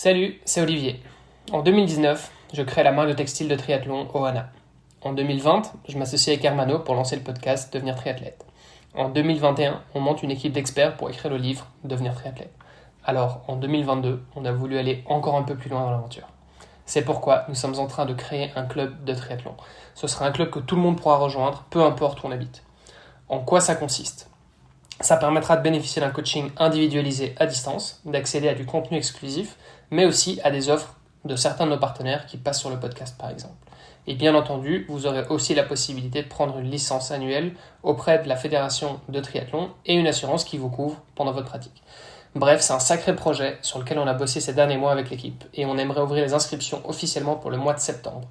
Salut, c'est Olivier. En 2019, je crée la marque de textile de triathlon Ohana. En 2020, je m'associe avec Hermano pour lancer le podcast Devenir triathlète. En 2021, on monte une équipe d'experts pour écrire le livre Devenir triathlète. Alors, en 2022, on a voulu aller encore un peu plus loin dans l'aventure. C'est pourquoi nous sommes en train de créer un club de triathlon. Ce sera un club que tout le monde pourra rejoindre, peu importe où on habite. En quoi ça consiste ? Ça permettra de bénéficier d'un coaching individualisé à distance, d'accéder à du contenu exclusif, mais aussi à des offres de certains de nos partenaires qui passent sur le podcast par exemple. Et bien entendu, vous aurez aussi la possibilité de prendre une licence annuelle auprès de la Fédération de triathlon et une assurance qui vous couvre pendant votre pratique. Bref, c'est un sacré projet sur lequel on a bossé ces derniers mois avec l'équipe et on aimerait ouvrir les inscriptions officiellement pour le mois de septembre.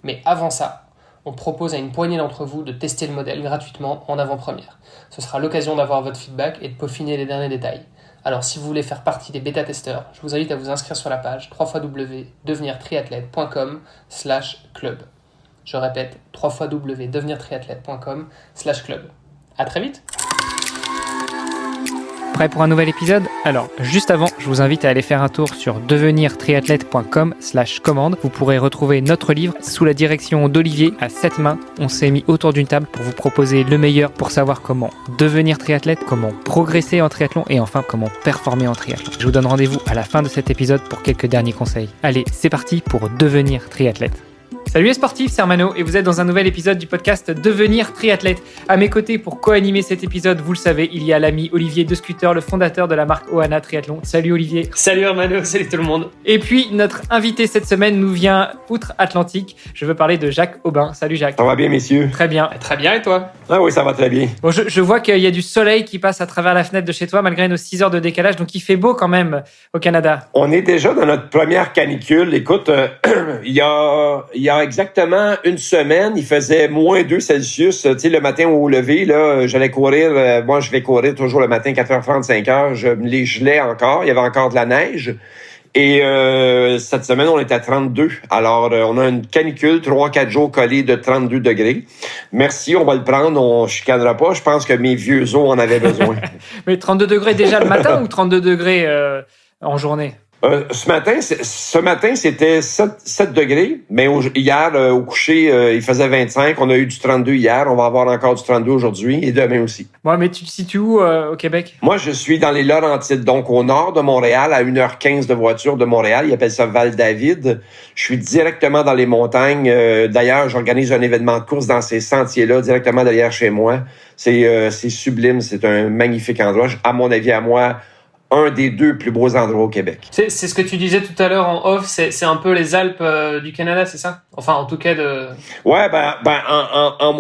Mais avant ça, on propose à une poignée d'entre vous de tester le modèle gratuitement en avant-première. Ce sera l'occasion d'avoir votre feedback et de peaufiner les derniers détails. Alors si vous voulez faire partie des bêta-testeurs, je vous invite à vous inscrire sur la page www.devenirtriathlete.com/club. Je répète, www.devenirtriathlete.com/club. À très vite. Prêt pour un nouvel épisode ? Alors, juste avant, je vous invite à aller faire un tour sur devenirtriathlete.com/commande. Vous pourrez retrouver notre livre sous la direction d'Olivier à 7 mains. On s'est mis autour d'une table pour vous proposer le meilleur pour savoir comment devenir triathlète, comment progresser en triathlon et enfin comment performer en triathlon. Je vous donne rendez-vous à la fin de cet épisode pour quelques derniers conseils. Allez, c'est parti pour devenir triathlète. Salut les sportifs, c'est Hermano et vous êtes dans un nouvel épisode du podcast Devenir triathlète. À mes côtés pour co-animer cet épisode, vous le savez, il y a l'ami Olivier De Scuter, le fondateur de la marque Ohana Triathlon. Salut Olivier. Salut Hermano, salut tout le monde. Et puis notre invité cette semaine nous vient outre-Atlantique. Je veux parler de Jacques Aubin. Salut Jacques. Ça va bien messieurs? Très bien. Très bien et toi ? Ah oui, ça va très bien. Bon, je vois qu'il y a du soleil qui passe à travers la fenêtre de chez toi malgré nos 6 heures de décalage, donc il fait beau quand même au Canada. On est déjà dans notre première canicule. Écoute, il y a exactement une semaine, il faisait moins 2 Celsius. Tu sais, le matin au lever, là, j'allais courir. Moi, je vais courir toujours le matin, 4h30, 5h. Je me les gelais encore. Il y avait encore de la neige. Et cette semaine, on est à 32. Alors, on a une canicule, 3-4 jours collés de 32 degrés. Merci, on va le prendre. On chicanera pas. Je pense que mes vieux os en avaient besoin. Mais 32 degrés déjà le matin ou 32 degrés en journée? Ce matin, c'était 7 degrés, mais hier, au coucher, il faisait 25. On a eu du 32 hier. On va avoir encore du 32 aujourd'hui et demain aussi. Ouais, mais tu te situes où au Québec? Moi, je suis dans les Laurentides, donc au nord de Montréal, à 1h15 de voiture de Montréal. Ils appellent ça Val-David. Je suis directement dans les montagnes. D'ailleurs, j'organise un événement de course dans ces sentiers-là, directement derrière chez moi. C'est sublime. C'est un magnifique endroit. À mon avis, à moi, un des 2 plus beaux endroits au Québec. C'est ce que tu disais tout à l'heure en off, c'est un peu les Alpes du Canada, c'est ça ? Enfin, en tout cas de... Ouais,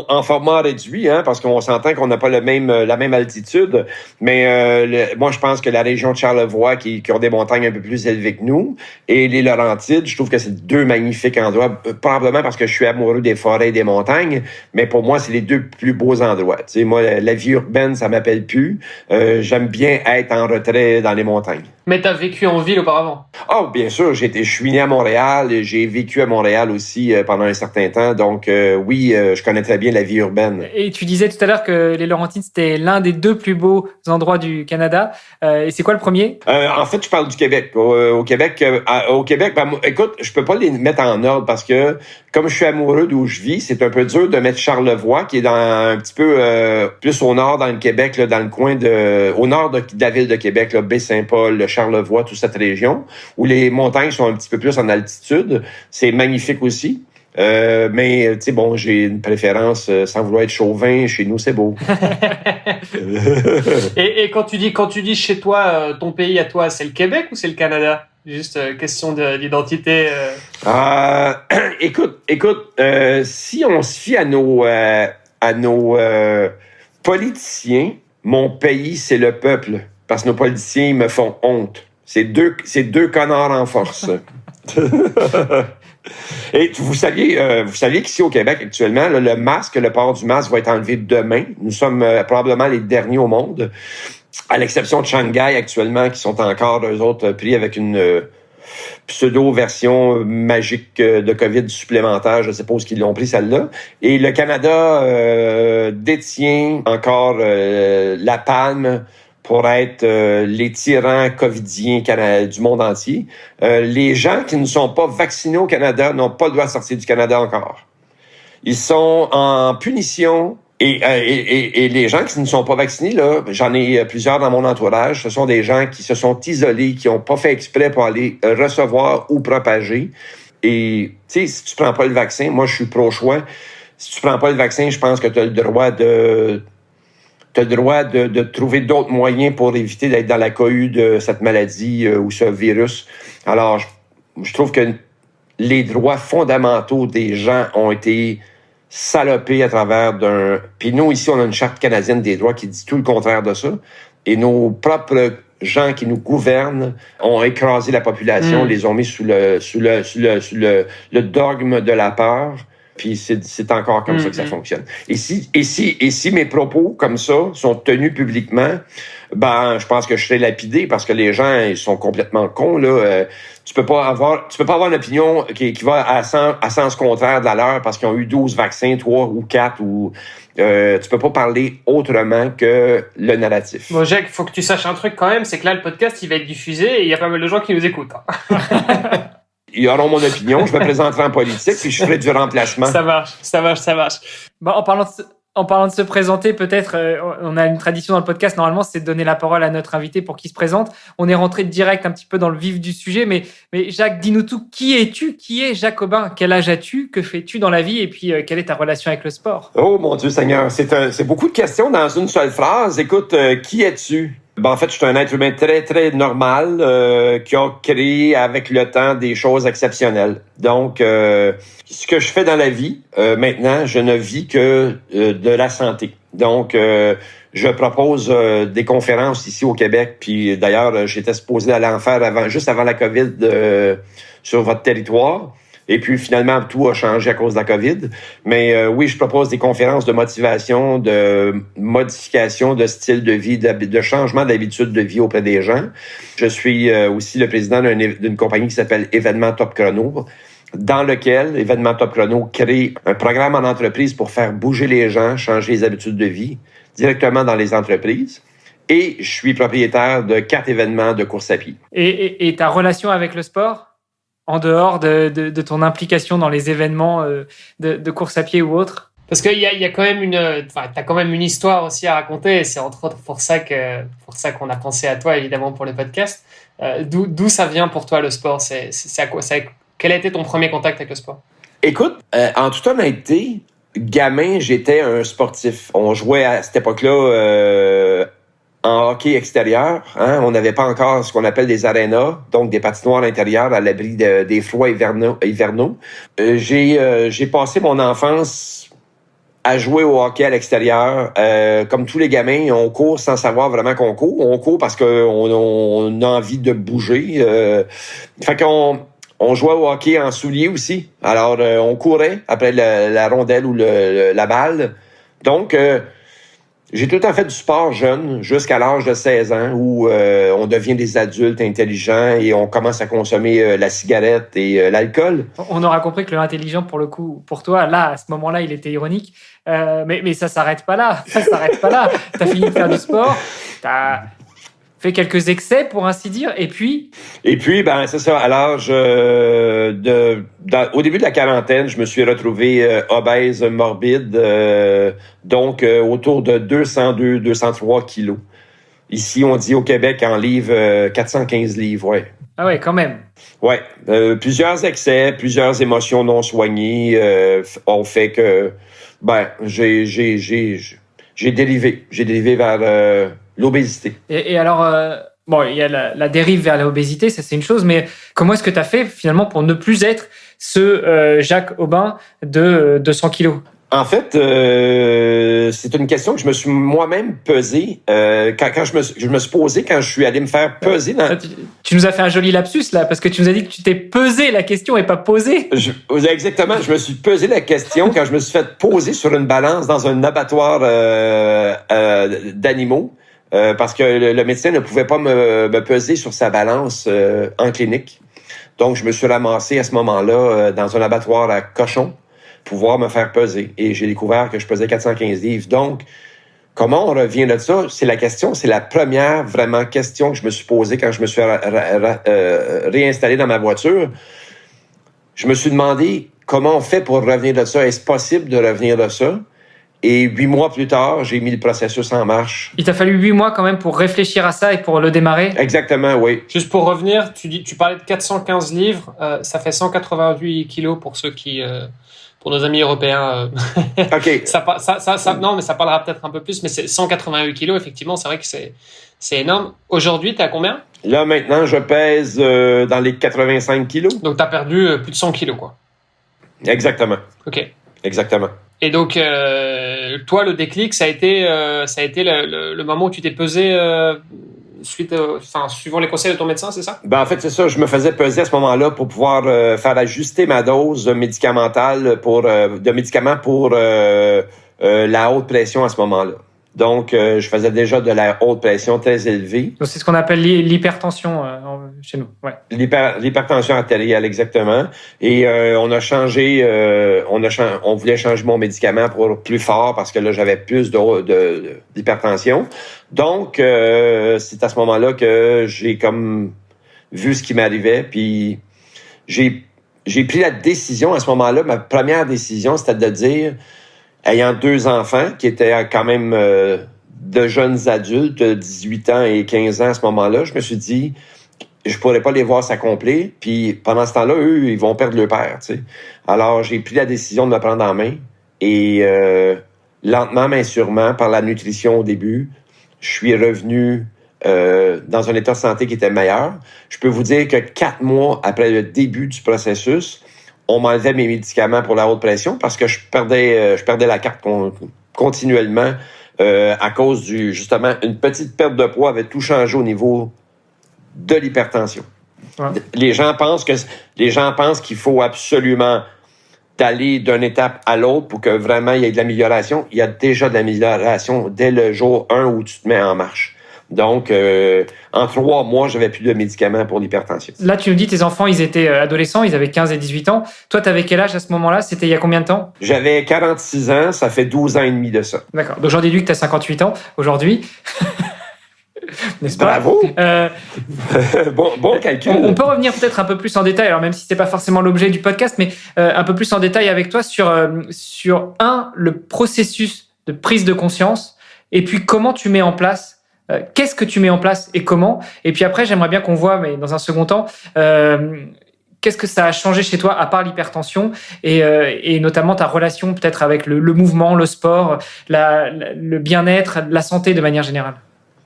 en format réduit, hein, parce qu'on s'entend qu'on n'a pas la même altitude, mais moi, je pense que la région de Charlevoix, qui ont des montagnes un peu plus élevées que nous, et les Laurentides, je trouve que c'est 2 magnifiques endroits, probablement parce que je suis amoureux des forêts et des montagnes, mais pour moi, c'est les 2 plus beaux endroits. Tu sais, moi, la vie urbaine, ça m'appelle plus. J'aime bien être en retrait dans les montagnes. Mais t'as vécu en ville auparavant? Oh, bien sûr, je suis né à Montréal et j'ai vécu à Montréal aussi pendant un certain temps. Donc, oui, je connais très bien la vie urbaine. Et tu disais tout à l'heure que les Laurentides, c'était l'un des 2 plus beaux endroits du Canada. Et c'est quoi le premier? En fait, je parle du Québec. Au Québec, écoute, je peux pas les mettre en ordre parce que, comme je suis amoureux d'où je vis, c'est un peu dur de mettre Charlevoix, qui est un petit peu plus au nord dans le Québec, là, dans le coin au nord de la ville de Québec, là, Baie-Saint-Paul, le Charlevoix, toute cette région, où les montagnes sont un petit peu plus en altitude. C'est magnifique aussi. Mais, tu sais, bon, j'ai une préférence, sans vouloir être chauvin, chez nous, c'est beau. Et quand tu dis chez toi, ton pays à toi, c'est le Québec ou c'est le Canada? Juste question d'identité. Écoute, si on se fie à nos politiciens, mon pays, c'est le peuple. Parce que nos politiciens me font honte. C'est deux connards en force. Et vous saviez qu'ici au Québec, actuellement, là, le port du masque va être enlevé demain. Nous sommes probablement les derniers au monde, à l'exception de Shanghai actuellement, qui sont encore, eux autres, pris avec une pseudo-version magique de COVID supplémentaire. Je suppose qu'ils l'ont pris, celle-là. Et le Canada détient encore la palme pour être les tyrans covidiens du monde entier. Les gens qui ne sont pas vaccinés au Canada n'ont pas le droit de sortir du Canada encore. Ils sont en punition. Et les gens qui ne sont pas vaccinés, là, j'en ai plusieurs dans mon entourage, ce sont des gens qui se sont isolés, qui n'ont pas fait exprès pour aller recevoir ou propager. Et, tu sais, si tu prends pas le vaccin, moi, je suis pro-choix. Si tu prends pas le vaccin, je pense que tu as le droit de trouver d'autres moyens pour éviter d'être dans la cohue de cette maladie ou ce virus. Alors, je trouve que les droits fondamentaux des gens ont été salopés à travers d'un... Puis nous, ici, on a une charte canadienne des droits qui dit tout le contraire de ça. Et nos propres gens qui nous gouvernent ont écrasé la population, les ont mis sous le dogme de la peur. Puis c'est encore comme ça que ça fonctionne. Et si mes propos comme ça sont tenus publiquement, ben je pense que je serai lapidé parce que les gens ils sont complètement cons là. Tu peux pas avoir une opinion qui va à sens contraire de la leur parce qu'ils ont eu 12 vaccins, 3 ou 4 ou tu peux pas parler autrement que le narratif. Bon, Jacques, faut que tu saches un truc quand même, c'est que là le podcast il va être diffusé et il y a pas mal de gens qui nous écoutent. Ils auront mon opinion, je me présenterai en politique puis je ferai du remplacement. Ça marche. Bon, en parlant de se présenter, peut-être, on a une tradition dans le podcast, normalement, c'est de donner la parole à notre invité pour qu'il se présente. On est rentré direct un petit peu dans le vif du sujet, mais Jacques, dis-nous tout. Qui es-tu? Qui est Jacques Aubin? Quel âge as-tu? Que fais-tu dans la vie? Et puis, quelle est ta relation avec le sport? Oh mon Dieu Seigneur, c'est beaucoup de questions dans une seule phrase. Écoute, qui es-tu? Ben, en fait, je suis un être humain très, très normal qui a créé avec le temps des choses exceptionnelles. Donc, ce que je fais dans la vie, maintenant, je ne vis que de la santé. Donc, je propose des conférences ici au Québec. Puis d'ailleurs, j'étais supposé aller en faire juste avant la COVID sur votre territoire. Et puis, finalement, tout a changé à cause de la COVID. Mais oui, je propose des conférences de motivation, de modification de style de vie, de changement d'habitude de vie auprès des gens. Je suis aussi le président d'une compagnie qui s'appelle Événements Top Chrono, dans lequel Événements Top Chrono crée un programme en entreprise pour faire bouger les gens, changer les habitudes de vie directement dans les entreprises. Et je suis propriétaire de 4 événements de course à pied. Et ta relation avec le sport? En dehors de ton implication dans les événements de course à pied ou autre? Parce qu'il y a quand même t'as quand même une histoire aussi à raconter. Et c'est entre autres pour ça qu'on a pensé à toi, évidemment, pour le podcast. D'où ça vient pour toi, le sport? C'est à quoi? Quel a été ton premier contact avec le sport? Écoute, en toute honnêteté, gamin, j'étais un sportif. On jouait à cette époque-là en hockey extérieur. Hein? On n'avait pas encore ce qu'on appelle des arénas, donc des patinoires intérieures à l'abri des froids hivernaux. J'ai passé mon enfance à jouer au hockey à l'extérieur. Comme tous les gamins, on court sans savoir vraiment qu'on court. On court parce qu'on a envie de bouger. Fait qu'on jouait au hockey en souliers aussi. Alors, on courait après la rondelle ou la balle. Donc, j'ai tout le temps fait du sport jeune, jusqu'à l'âge de 16 ans, où on devient des adultes intelligents et on commence à consommer la cigarette et l'alcool. On aura compris que le intelligent, pour le coup, pour toi, là, à ce moment-là, il était ironique. Mais ça s'arrête pas là. T'as fini de faire du sport, t'as fait quelques excès, pour ainsi dire, et puis, ben c'est ça. À l'âge au début de la quarantaine, je me suis retrouvé obèse, morbide, donc autour de 202-203 kilos. Ici, on dit au Québec en livres 415 livres, ouais. Ah ouais, quand même. Ouais, plusieurs excès, plusieurs émotions non soignées ont fait que j'ai dérivé vers l'obésité. Et alors, il y a la dérive vers l'obésité, ça c'est une chose, mais comment est-ce que tu as fait finalement pour ne plus être ce Jacques Aubin de 200 kilos? En fait, c'est une question que je me suis moi-même pesée quand je me suis posé quand je suis allé me faire peser. Tu nous as fait un joli lapsus là, parce que tu nous as dit que tu t'es pesé la question et pas posé. Exactement, je me suis pesé la question quand je me suis fait poser sur une balance dans un abattoir d'animaux. Parce que le médecin ne pouvait pas me peser sur sa balance en clinique. Donc, je me suis ramassé à ce moment-là dans un abattoir à cochons, pouvoir me faire peser. Et j'ai découvert que je pesais 415 livres. Donc, comment on revient de ça? C'est la première vraiment question que je me suis posée quand je me suis réinstallé dans ma voiture. Je me suis demandé comment on fait pour revenir de ça. Est-ce possible de revenir de ça? Et 8 mois plus tard, j'ai mis le processus en marche. Il t'a fallu 8 mois quand même pour réfléchir à ça et pour le démarrer? Exactement, oui. Juste pour revenir, tu parlais de 415 livres, ça fait 188 kilos pour ceux qui... pour nos amis européens, OK. non, mais ça parlera peut-être un peu plus, mais c'est 188 kilos, effectivement, c'est vrai que c'est énorme. Aujourd'hui, t'es à combien? Là, maintenant, je pèse dans les 85 kilos. Donc, t'as perdu plus de 100 kilos, quoi. Exactement. OK. Exactement. Et donc, toi, le déclic, ça a été le moment où tu t'es pesé suivant les conseils de ton médecin, c'est ça? Ben, en fait, c'est ça. Je me faisais peser à ce moment-là pour pouvoir faire ajuster ma dose médicamentale de médicaments pour la haute pression à ce moment-là. Donc, je faisais déjà de la haute pression très élevée. Donc, c'est ce qu'on appelle l'hypertension chez nous. Ouais. L'hypertension artérielle, exactement. Et on a changé, on voulait changer mon médicament pour plus fort parce que là, j'avais plus d'hypertension. Donc, c'est à ce moment-là que j'ai comme vu ce qui m'arrivait. Puis, j'ai pris la décision à ce moment-là. Ma première décision, c'était de dire, ayant 2 enfants qui étaient quand même de jeunes adultes, 18 ans et 15 ans à ce moment-là, je me suis dit, je pourrais pas les voir s'accomplir. Puis pendant ce temps-là, eux, ils vont perdre leur père. Tu sais. Alors, j'ai pris la décision de me prendre en main. Et lentement, mais sûrement, par la nutrition au début, je suis revenu dans un état de santé qui était meilleur. Je peux vous dire que 4 mois après le début du processus, on m'enlevait mes médicaments pour la haute pression parce que je perdais la carte continuellement à cause justement, une petite perte de poids avait tout changé au niveau de l'hypertension. Ouais. Les gens pensent qu'il faut absolument d'aller d'une étape à l'autre pour que vraiment il y ait de l'amélioration. Il y a déjà de l'amélioration dès le jour 1 où tu te mets en marche. Donc, en 3 mois, j'avais plus de médicaments pour l'hypertension. Là, tu nous dis tes enfants, ils étaient adolescents, ils avaient 15 et 18 ans. Toi, tu avais quel âge à ce moment-là? C'était il y a combien de temps? J'avais 46 ans, ça fait 12 ans et demi de ça. D'accord. Donc, j'en déduis que tu as 58 ans aujourd'hui. N'est-ce pas? Bravo! Bon calcul. On peut revenir peut-être un peu plus en détail, alors même si c'est pas forcément l'objet du podcast, mais un peu plus en détail avec toi sur le processus de prise de conscience et puis comment tu mets en place. Qu'est-ce que tu mets en place et comment? Et puis après, j'aimerais bien qu'on voit, mais dans un second temps, qu'est-ce que ça a changé chez toi à part l'hypertension et notamment ta relation peut-être avec le mouvement, le sport, le bien-être, la santé de manière générale?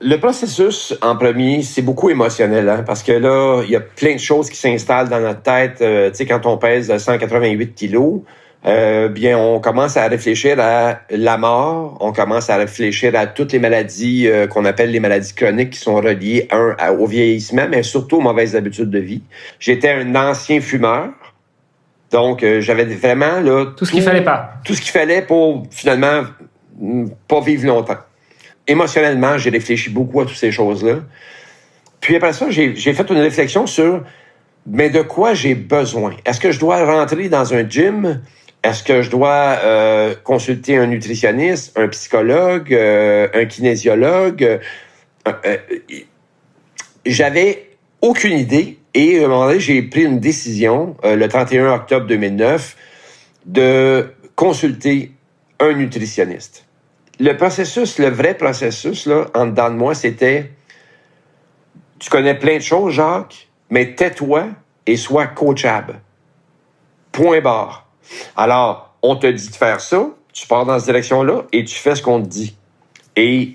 Le processus, en premier, c'est beaucoup émotionnel, hein, parce que là, il y a plein de choses qui s'installent dans notre tête. Tu sais, quand on pèse 188 kilos, bien, on commence à réfléchir à la mort, on commence à réfléchir à toutes les maladies qu'on appelle les maladies chroniques qui sont reliées, au vieillissement, mais surtout aux mauvaises habitudes de vie. J'étais un ancien fumeur, donc j'avais vraiment là tout ce qu'il fallait pas. Tout ce qu'il fallait pour, finalement, pas vivre longtemps. Émotionnellement, j'ai réfléchi beaucoup à toutes ces choses-là. Puis après ça, j'ai fait une réflexion sur, mais de quoi j'ai besoin? Est-ce que je dois rentrer dans un gym? Est-ce que je dois consulter un nutritionniste, un psychologue, un kinésiologue? J'avais aucune idée. Et à un moment donné, j'ai pris une décision, le 31 octobre 2009, de consulter un nutritionniste. Le vrai processus, là, en dedans de moi, c'était, tu connais plein de choses, Jacques, mais tais-toi et sois coachable. Point barre. Alors, on te dit de faire ça, tu pars dans cette direction-là et tu fais ce qu'on te dit. Et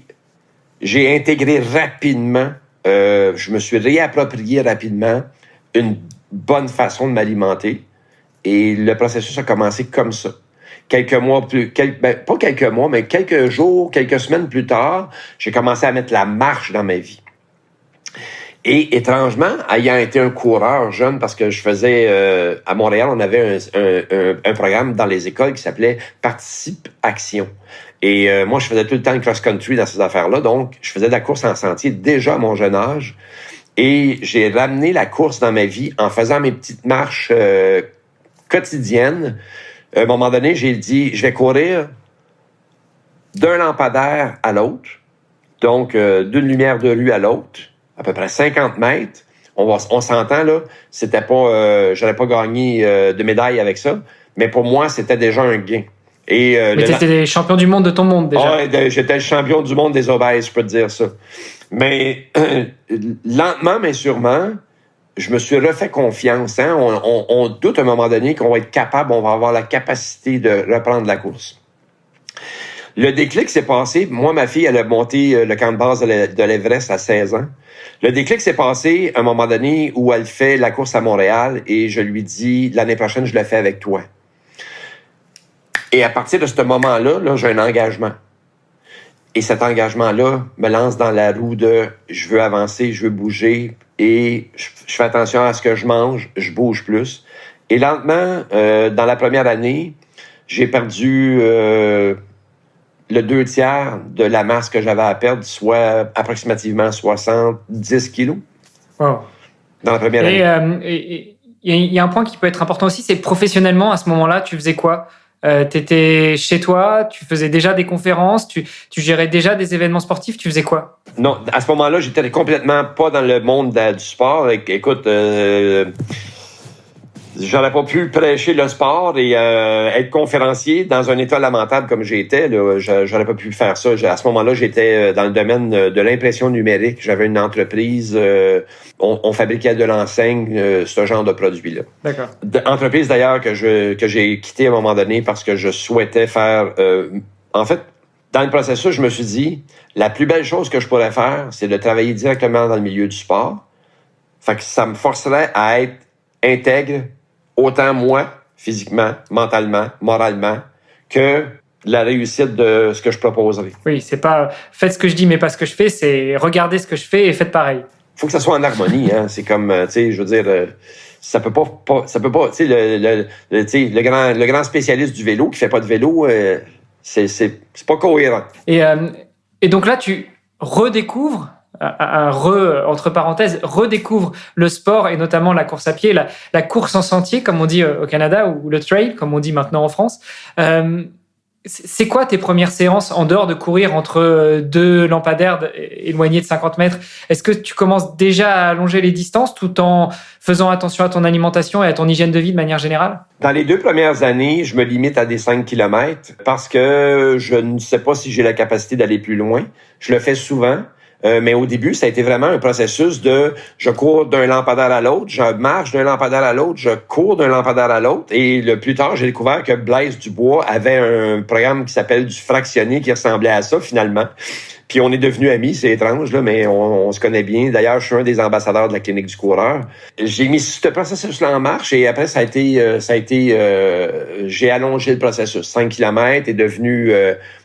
j'ai intégré rapidement, je me suis réapproprié rapidement une bonne façon de m'alimenter. Et le processus a commencé comme ça. Pas quelques mois, mais quelques jours, quelques semaines plus tard, j'ai commencé à mettre la marche dans ma vie. Et étrangement, ayant été un coureur jeune, parce que je faisais, à Montréal, on avait un programme dans les écoles qui s'appelait Participe Action. Et moi, je faisais tout le temps le cross-country dans ces affaires-là, donc je faisais de la course en sentier déjà à mon jeune âge. Et j'ai ramené la course dans ma vie en faisant mes petites marches quotidiennes. À un moment donné, j'ai dit, je vais courir d'un lampadaire à l'autre, donc d'une lumière de rue à l'autre, à peu près 50 mètres. On s'entend, là, c'était pas, j'aurais pas gagné de médaille avec ça, mais pour moi, c'était déjà un gain. Mais t'étais champion du monde de ton monde, déjà. Ouais, j'étais le champion du monde des obèses, je peux te dire ça. Mais lentement, mais sûrement, je me suis refait confiance. Hein? On doute à un moment donné qu'on va être capable, on va avoir la capacité de reprendre la course. Le déclic s'est passé. Moi, ma fille, elle a monté le camp de base de l'Everest à 16 ans. Le déclic s'est passé à un moment donné où elle fait la course à Montréal et je lui dis, l'année prochaine, je le fais avec toi. Et à partir de ce moment-là, là, j'ai un engagement. Et cet engagement-là me lance dans la roue de je veux avancer, je veux bouger et je fais attention à ce que je mange, je bouge plus. Et lentement, dans la première année, j'ai perdu le 2/3 de la masse que j'avais à perdre, soit approximativement 70 kilos. Wow. Dans la première année. Et il y a un point qui peut être important aussi, c'est professionnellement, à ce moment-là, tu faisais quoi? T'étais chez toi, tu faisais déjà des conférences, tu gérais déjà des événements sportifs, tu faisais quoi? Non, à ce moment-là, j'étais complètement pas dans le monde du sport. Écoute, j'aurais pas pu prêcher le sport et être conférencier dans un état lamentable comme j'étais. Là, j'aurais pas pu faire ça. À ce moment-là, j'étais dans le domaine de l'impression numérique. J'avais une entreprise. On fabriquait de l'enseigne, ce genre de produit-là. D'accord. Entreprise d'ailleurs que j'ai quitté à un moment donné parce que je souhaitais faire. En fait, dans le processus, je me suis dit la plus belle chose que je pourrais faire, c'est de travailler directement dans le milieu du sport. Fait que ça me forcerait à être intègre. Autant moi, physiquement, mentalement, moralement, que la réussite de ce que je proposerai. Oui, c'est pas faites ce que je dis, mais pas ce que je fais, c'est regardez ce que je fais et faites pareil. Faut que ça soit en harmonie, hein. C'est comme, tu sais, je veux dire, ça peut pas, tu sais, le grand spécialiste du vélo qui fait pas de vélo, c'est pas cohérent. Et donc là, tu redécouvres entre parenthèses, redécouvre le sport et notamment la course à pied, la course en sentier, comme on dit au Canada, ou le trail, comme on dit maintenant en France. C'est quoi tes premières séances en dehors de courir entre deux lampadaires éloignés de 50 mètres? Est-ce que tu commences déjà à allonger les distances tout en faisant attention à ton alimentation et à ton hygiène de vie de manière générale? Dans les 2 premières années, je me limite à des 5 km parce que je ne sais pas si j'ai la capacité d'aller plus loin. Je le fais souvent. Mais au début, ça a été vraiment un processus de je cours d'un lampadaire à l'autre, je marche d'un lampadaire à l'autre, je cours d'un lampadaire à l'autre. Et le plus tard, j'ai découvert que Blaise Dubois avait un programme qui s'appelle du fractionné qui ressemblait à ça finalement. Puis on est devenus amis, c'est étrange, là, mais on se connaît bien. D'ailleurs, je suis un des ambassadeurs de la clinique du coureur. J'ai mis ce processus-là en marche et après, j'ai allongé le processus. 5 km est devenu,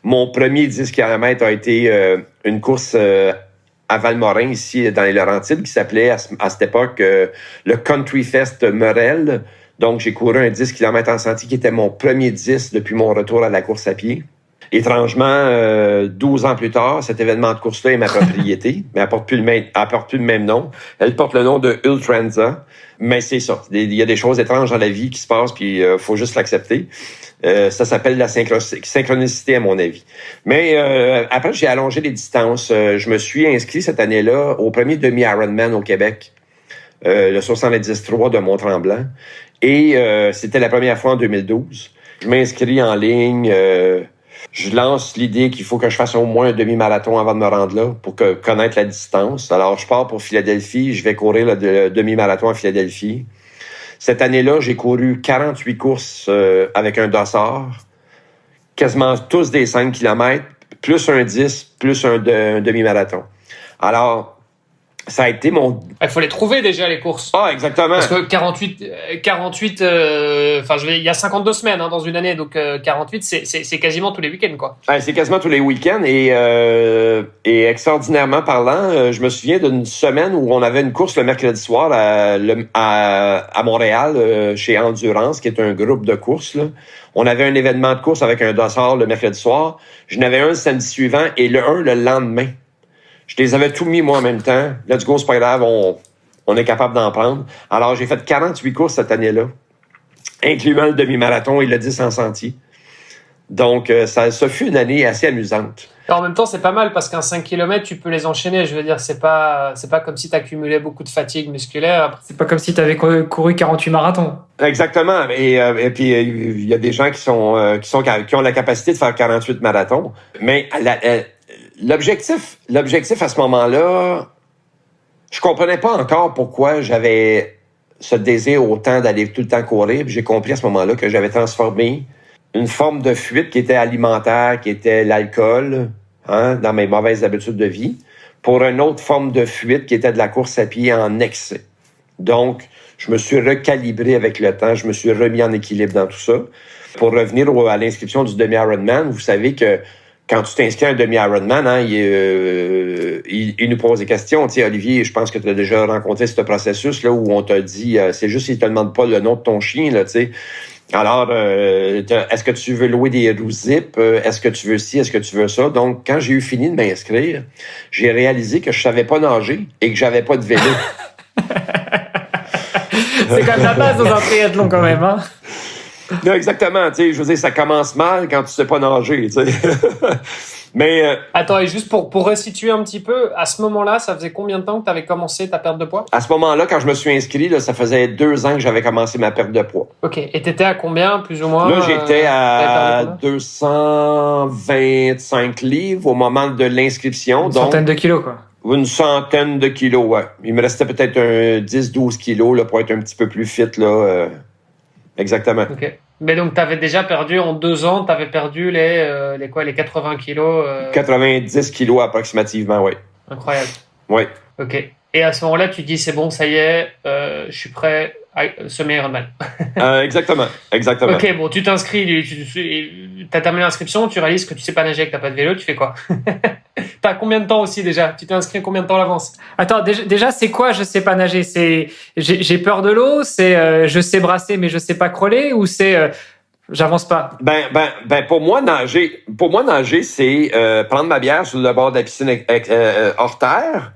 mon premier 10 km a été une course à Valmorin, ici, dans les Laurentides, qui s'appelait à cette époque le Country Fest Morel. Donc, j'ai couru un 10 km en sentier qui était mon premier 10 depuis mon retour à la course à pied. Étrangement, 12 ans plus tard, cet événement de course-là est ma propriété, mais elle porte plus le même nom. Elle porte le nom de Ultranza. Mais c'est ça. Il y a des choses étranges dans la vie qui se passent, puis faut juste l'accepter. Ça s'appelle la synchronicité, à mon avis. Mais après, j'ai allongé les distances. Je me suis inscrit cette année-là au premier demi-Ironman au Québec, le 73 de Mont-Tremblant. Et c'était la première fois en 2012. Je m'inscris en ligne. Je lance l'idée qu'il faut que je fasse au moins un demi-marathon avant de me rendre là pour connaître la distance. Alors, je pars pour Philadelphie. Je vais courir le demi-marathon à Philadelphie. Cette année-là, j'ai couru 48 courses avec un dossard, quasiment tous des 5 km, plus un 10, plus un demi-marathon. Alors, ça a été mon... Il faut les trouver déjà, les courses. Ah, exactement. Parce que 48 il y a 52 semaines dans une année, donc 48, c'est quasiment tous les week-ends, quoi. C'est quasiment tous les week-ends et extraordinairement parlant, je me souviens d'une semaine où on avait une course le mercredi soir à Montréal, chez Endurance, qui est un groupe de courses, là. On avait un événement de course avec un dossard le mercredi soir. Je n'avais un le samedi suivant et le lendemain. Je les avais tout mis moi en même temps. Let's go, c'est pas grave, on est capable d'en prendre. Alors, j'ai fait 48 courses cette année-là, incluant le demi-marathon et le 10 en sentier. Donc, ça fut une année assez amusante. Et en même temps, c'est pas mal parce qu'un 5 km, tu peux les enchaîner. Je veux dire, c'est pas comme si tu accumulais beaucoup de fatigue musculaire. C'est pas comme si tu avais couru 48 marathons. Exactement. Et puis, il y a des gens qui ont la capacité de faire 48 marathons. Mais l'objectif à ce moment-là, je comprenais pas encore pourquoi j'avais ce désir autant d'aller tout le temps courir. Puis j'ai compris à ce moment-là que j'avais transformé une forme de fuite qui était alimentaire, qui était l'alcool, dans mes mauvaises habitudes de vie, pour une autre forme de fuite qui était de la course à pied en excès. Donc, je me suis recalibré avec le temps, je me suis remis en équilibre dans tout ça. Pour revenir à l'inscription du demi-Ironman, vous savez que quand tu t'inscris à un demi-Ironman, il nous pose des questions. Tu sais, Olivier, je pense que tu as déjà rencontré ce processus là où on t'a dit, c'est juste qu'ils te demandent pas le nom de ton chien, là, tu sais. Alors, est-ce que tu veux louer des roues zip? Est-ce que tu veux ci? Est-ce que tu veux ça? Donc, quand j'ai eu fini de m'inscrire, j'ai réalisé que je savais pas nager et que j'avais pas de vélo. C'est quand même la base dans un triathlon quand même, hein? Non, exactement. Tu sais, je veux dire, ça commence mal quand tu sais pas nager, tu sais. Mais attends, et juste pour resituer un petit peu, à ce moment-là, ça faisait combien de temps que tu avais commencé ta perte de poids? À ce moment-là, quand je me suis inscrit, là, ça faisait 2 ans que j'avais commencé ma perte de poids. OK. Et t'étais à combien, plus ou moins? Là, j'étais à 225 livres au moment de l'inscription. Une centaine de kilos, quoi. Une centaine de kilos, ouais. Il me restait peut-être un 10-12 kilos là, pour être un petit peu plus fit, là. Exactement. OK. Mais donc, tu avais déjà perdu en 2 ans, tu avais perdu les 80 kilos 90 kilos approximativement, oui. Incroyable. Oui. OK. Et à ce moment-là, tu dis, c'est bon, ça y est, je suis prêt à semi-Ironman. Exactement. OK, bon, tu t'inscris, tu as terminé l'inscription, tu réalises que tu sais pas nager, que tu n'as pas de vélo, tu fais quoi? T'as combien de temps aussi déjà? Tu t'es inscrit combien de temps à l'avance? Attends, déjà, c'est quoi je sais pas nager? C'est j'ai peur de l'eau? C'est je sais brasser mais je sais pas crawler? Ou c'est j'avance pas? Ben, pour moi, nager, c'est prendre ma bière sur le bord de la piscine hors terre,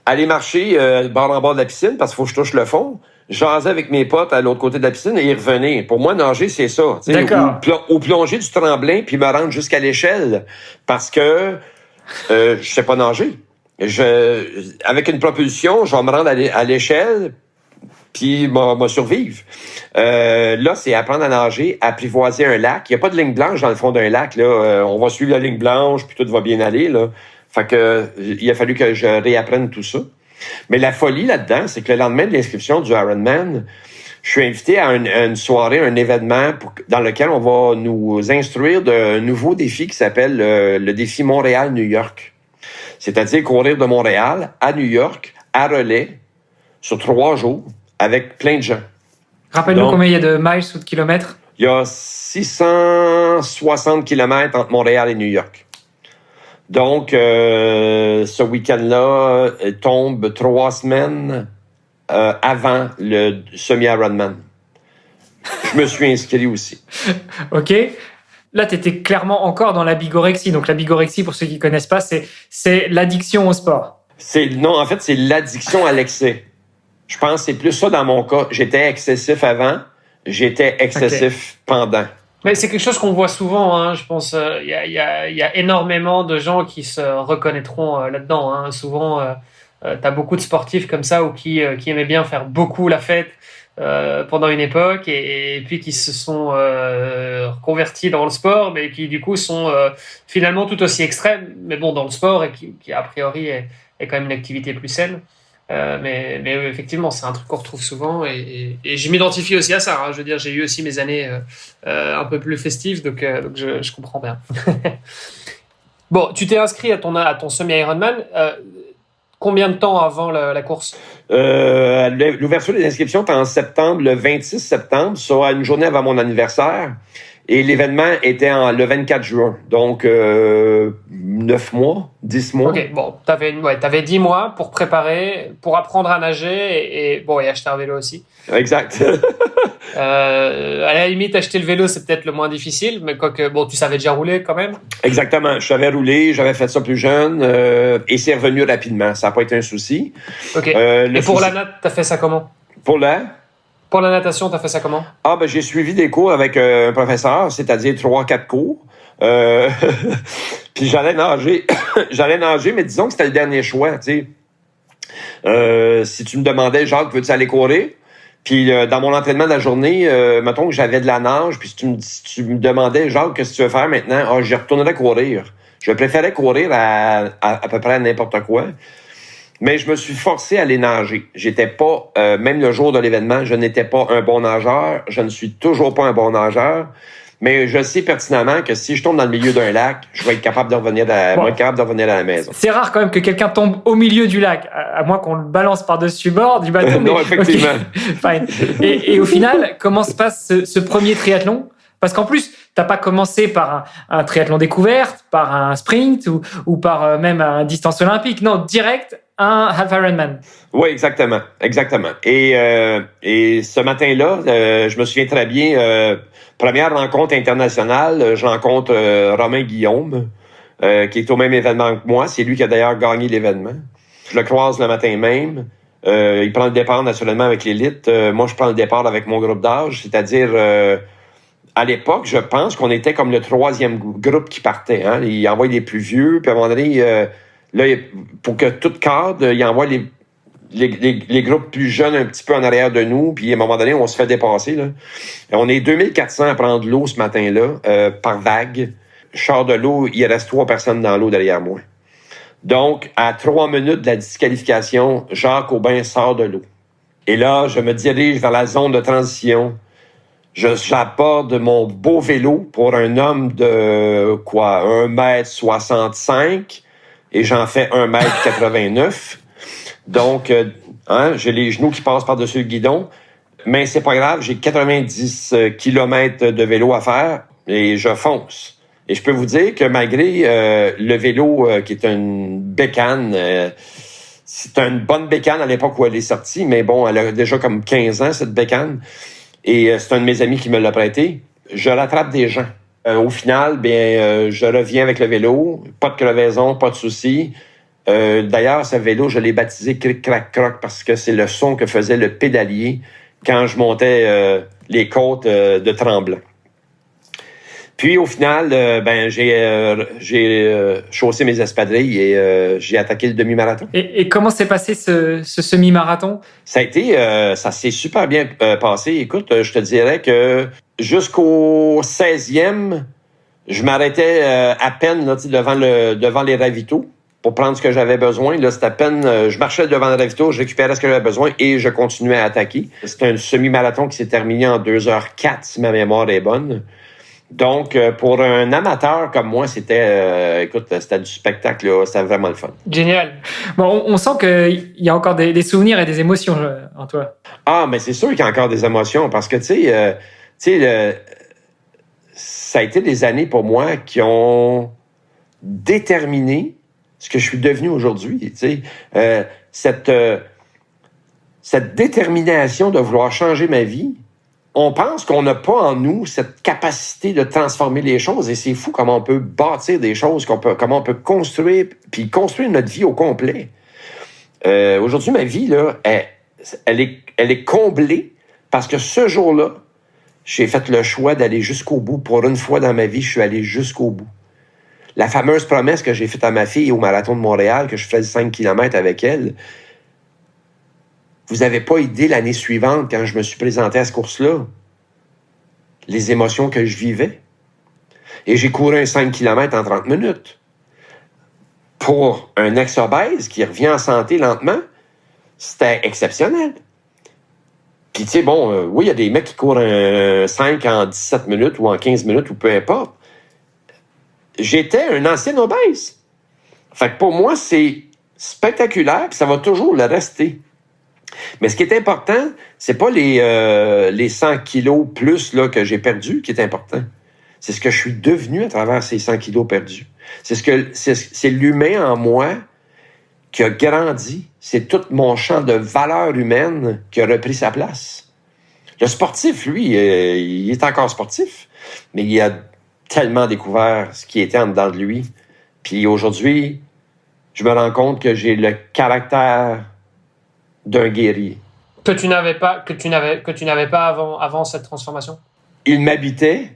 aller marcher bord en bord de la piscine parce qu'il faut que je touche le fond, jaser avec mes potes à l'autre côté de la piscine et y revenir. Pour moi, nager, c'est ça. D'accord. Ou plonger du tremblin puis me rendre jusqu'à l'échelle parce que je sais pas nager. Avec une propulsion, je vais me rendre à l'échelle puis m'a survivre. Là, c'est apprendre à nager, apprivoiser un lac. Il n'y a pas de ligne blanche dans le fond d'un lac. Là. On va suivre la ligne blanche, puis tout va bien aller. Là. Fait que il a fallu que je réapprenne tout ça. Mais la folie là-dedans, c'est que le lendemain de l'inscription du Ironman, je suis invité à une soirée, un événement dans lequel on va nous instruire d'un nouveau défi qui s'appelle le défi Montréal-New York. C'est-à-dire courir de Montréal à New York, à relais, sur 3 jours, avec plein de gens. Rappelle-nous combien il y a de miles ou de kilomètres? Il y a 660 kilomètres entre Montréal et New York. Donc, ce week-end-là tombe 3 semaines avant le semi-Ironman. Je me suis inscrit aussi. OK. Là, tu étais clairement encore dans la bigorexie. Donc, la bigorexie, pour ceux qui ne connaissent pas, c'est l'addiction au sport. Non, en fait, c'est l'addiction à l'excès. Je pense que c'est plus ça dans mon cas. J'étais excessif avant, j'étais excessif pendant. Mais c'est quelque chose qu'on voit souvent, hein. Je pense il y a énormément de gens qui se reconnaîtront là-dedans. Hein. Souvent, t'as beaucoup de sportifs comme ça ou qui aimaient bien faire beaucoup la fête pendant une époque et puis qui se sont reconvertis dans le sport, mais qui du coup sont finalement tout aussi extrêmes, mais bon dans le sport et qui a priori est quand même une activité plus saine. Mais effectivement, c'est un truc qu'on retrouve souvent et je m'identifie aussi à ça. Hein. Je veux dire, j'ai eu aussi mes années un peu plus festives, donc je comprends bien. Bon, tu t'es inscrit à ton semi-Ironman. Combien de temps avant la course? L'ouverture des inscriptions était en septembre, le 26 septembre, soit une journée avant mon anniversaire. Et l'événement était le 24 juin. Donc, 9 mois, 10 mois. OK, bon, t'avais 10 mois pour préparer, pour apprendre à nager et acheter un vélo aussi. Exact. À la limite, acheter le vélo, c'est peut-être le moins difficile, mais quoique, bon, tu savais déjà rouler quand même. Exactement. Je savais rouler, j'avais fait ça plus jeune et c'est revenu rapidement. Ça n'a pas été un souci. OK. Et pour la natte, t'as fait ça comment? Pour la natation, t'as fait ça comment? J'ai suivi des cours avec un professeur, c'est-à-dire 3-4 cours. Puis j'allais nager. J'allais nager, mais disons que c'était le dernier choix, tu sais. Si tu me demandais, Jacques, veux-tu aller courir? Puis dans mon entraînement de la journée, mettons que j'avais de la nage, puis si tu me demandais, Jacques, qu'est-ce que tu veux faire maintenant? Ah, j'y retournerais courir. Je préférais courir à peu près à n'importe quoi. Mais je me suis forcé à aller nager. J'étais pas, même le jour de l'événement, je n'étais pas un bon nageur. Je ne suis toujours pas un bon nageur. Mais je sais pertinemment que si je tombe dans le milieu d'un lac, je vais être capable de revenir à la maison. C'est rare quand même que quelqu'un tombe au milieu du lac, à moins qu'on le balance par-dessus bord du bateau. Non, effectivement. Okay. Et au final, comment se passe ce premier triathlon? Parce qu'en plus, t'as pas commencé par un triathlon découverte, par un sprint ou par même un distance olympique. Non, direct, un half Ironman. Oui, exactement. Et ce matin-là, je me souviens très bien, première rencontre internationale, je rencontre Romain Guillaume, qui est au même événement que moi. C'est lui qui a d'ailleurs gagné l'événement. Je le croise le matin même. Il prend le départ naturellement avec l'élite. Moi, je prends le départ avec mon groupe d'âge, c'est-à-dire... à l'époque, je pense qu'on était comme le troisième groupe qui partait. Hein? Il envoie les plus vieux, puis à un moment donné, là, pour que tout cadre, il envoie les groupes plus jeunes un petit peu en arrière de nous, puis à un moment donné, on se fait dépasser. Là. On est 2400 à prendre l'eau ce matin-là, par vague. Je sors de l'eau, il reste 3 personnes dans l'eau derrière moi. Donc, à 3 minutes de la disqualification, Jacques Aubin sort de l'eau. Et là, je me dirige vers la zone de transition. J'aborde mon beau vélo pour un homme de 1m65 et j'en fais 1m89. Donc, j'ai les genoux qui passent par-dessus le guidon. Mais c'est pas grave, j'ai 90 km de vélo à faire et je fonce. Et je peux vous dire que malgré le vélo qui est une bécane, c'est une bonne bécane à l'époque où elle est sortie, mais bon, elle a déjà comme 15 ans, cette bécane. Et c'est un de mes amis qui me l'a prêté. Je rattrape des gens. Au final, je reviens avec le vélo. Pas de crevaison, pas de souci. D'ailleurs, ce vélo, je l'ai baptisé Cric Crac Croc parce que c'est le son que faisait le pédalier quand je montais les côtes de Tremblant. Puis au final, j'ai chaussé mes espadrilles et j'ai attaqué le demi-marathon. Et comment s'est passé ce semi-marathon? Ça s'est super bien passé. Écoute, je te dirais que jusqu'au 16e, je m'arrêtais à peine là, devant les ravitaux pour prendre ce que j'avais besoin. Là, c'était à peine, je marchais devant le ravito, je récupérais ce que j'avais besoin et je continuais à attaquer. C'était un semi-marathon qui s'est terminé en 2h04, si ma mémoire est bonne. Donc, pour un amateur comme moi, c'était du spectacle, là, c'était vraiment le fun. Génial. Bon, on sent qu'il y a encore des souvenirs et des émotions en toi. Ah, mais c'est sûr qu'il y a encore des émotions parce que, ça a été des années pour moi qui ont déterminé ce que je suis devenu aujourd'hui. Cette détermination de vouloir changer ma vie, on pense qu'on n'a pas en nous cette capacité de transformer les choses et c'est fou comment on peut bâtir des choses, comment on peut construire notre vie au complet. Aujourd'hui, ma vie, là, elle est comblée parce que ce jour-là, j'ai fait le choix d'aller jusqu'au bout. Pour une fois dans ma vie, je suis allé jusqu'au bout. La fameuse promesse que j'ai faite à ma fille au Marathon de Montréal, que je faisais 5 km avec elle, vous n'avez pas idée l'année suivante, quand je me suis présenté à cette course-là, les émotions que je vivais. Et j'ai couru un 5 km en 30 minutes. Pour un ex-obèse qui revient en santé lentement, c'était exceptionnel. Puis, tu sais, oui, il y a des mecs qui courent un 5 en 17 minutes ou en 15 minutes ou peu importe. J'étais un ancien obèse. Fait que pour moi, c'est spectaculaire puis ça va toujours le rester. Mais ce qui est important, c'est pas les 100 kilos plus là, que j'ai perdus qui est important. C'est ce que je suis devenu à travers ces 100 kilos perdus. C'est l'humain en moi qui a grandi. C'est tout mon champ de valeur humaine qui a repris sa place. Le sportif, lui, il est encore sportif, mais il a tellement découvert ce qui était en dedans de lui. Puis aujourd'hui, je me rends compte que j'ai le caractère d'un guerrier. Que tu n'avais pas avant cette transformation? Il m'habitait,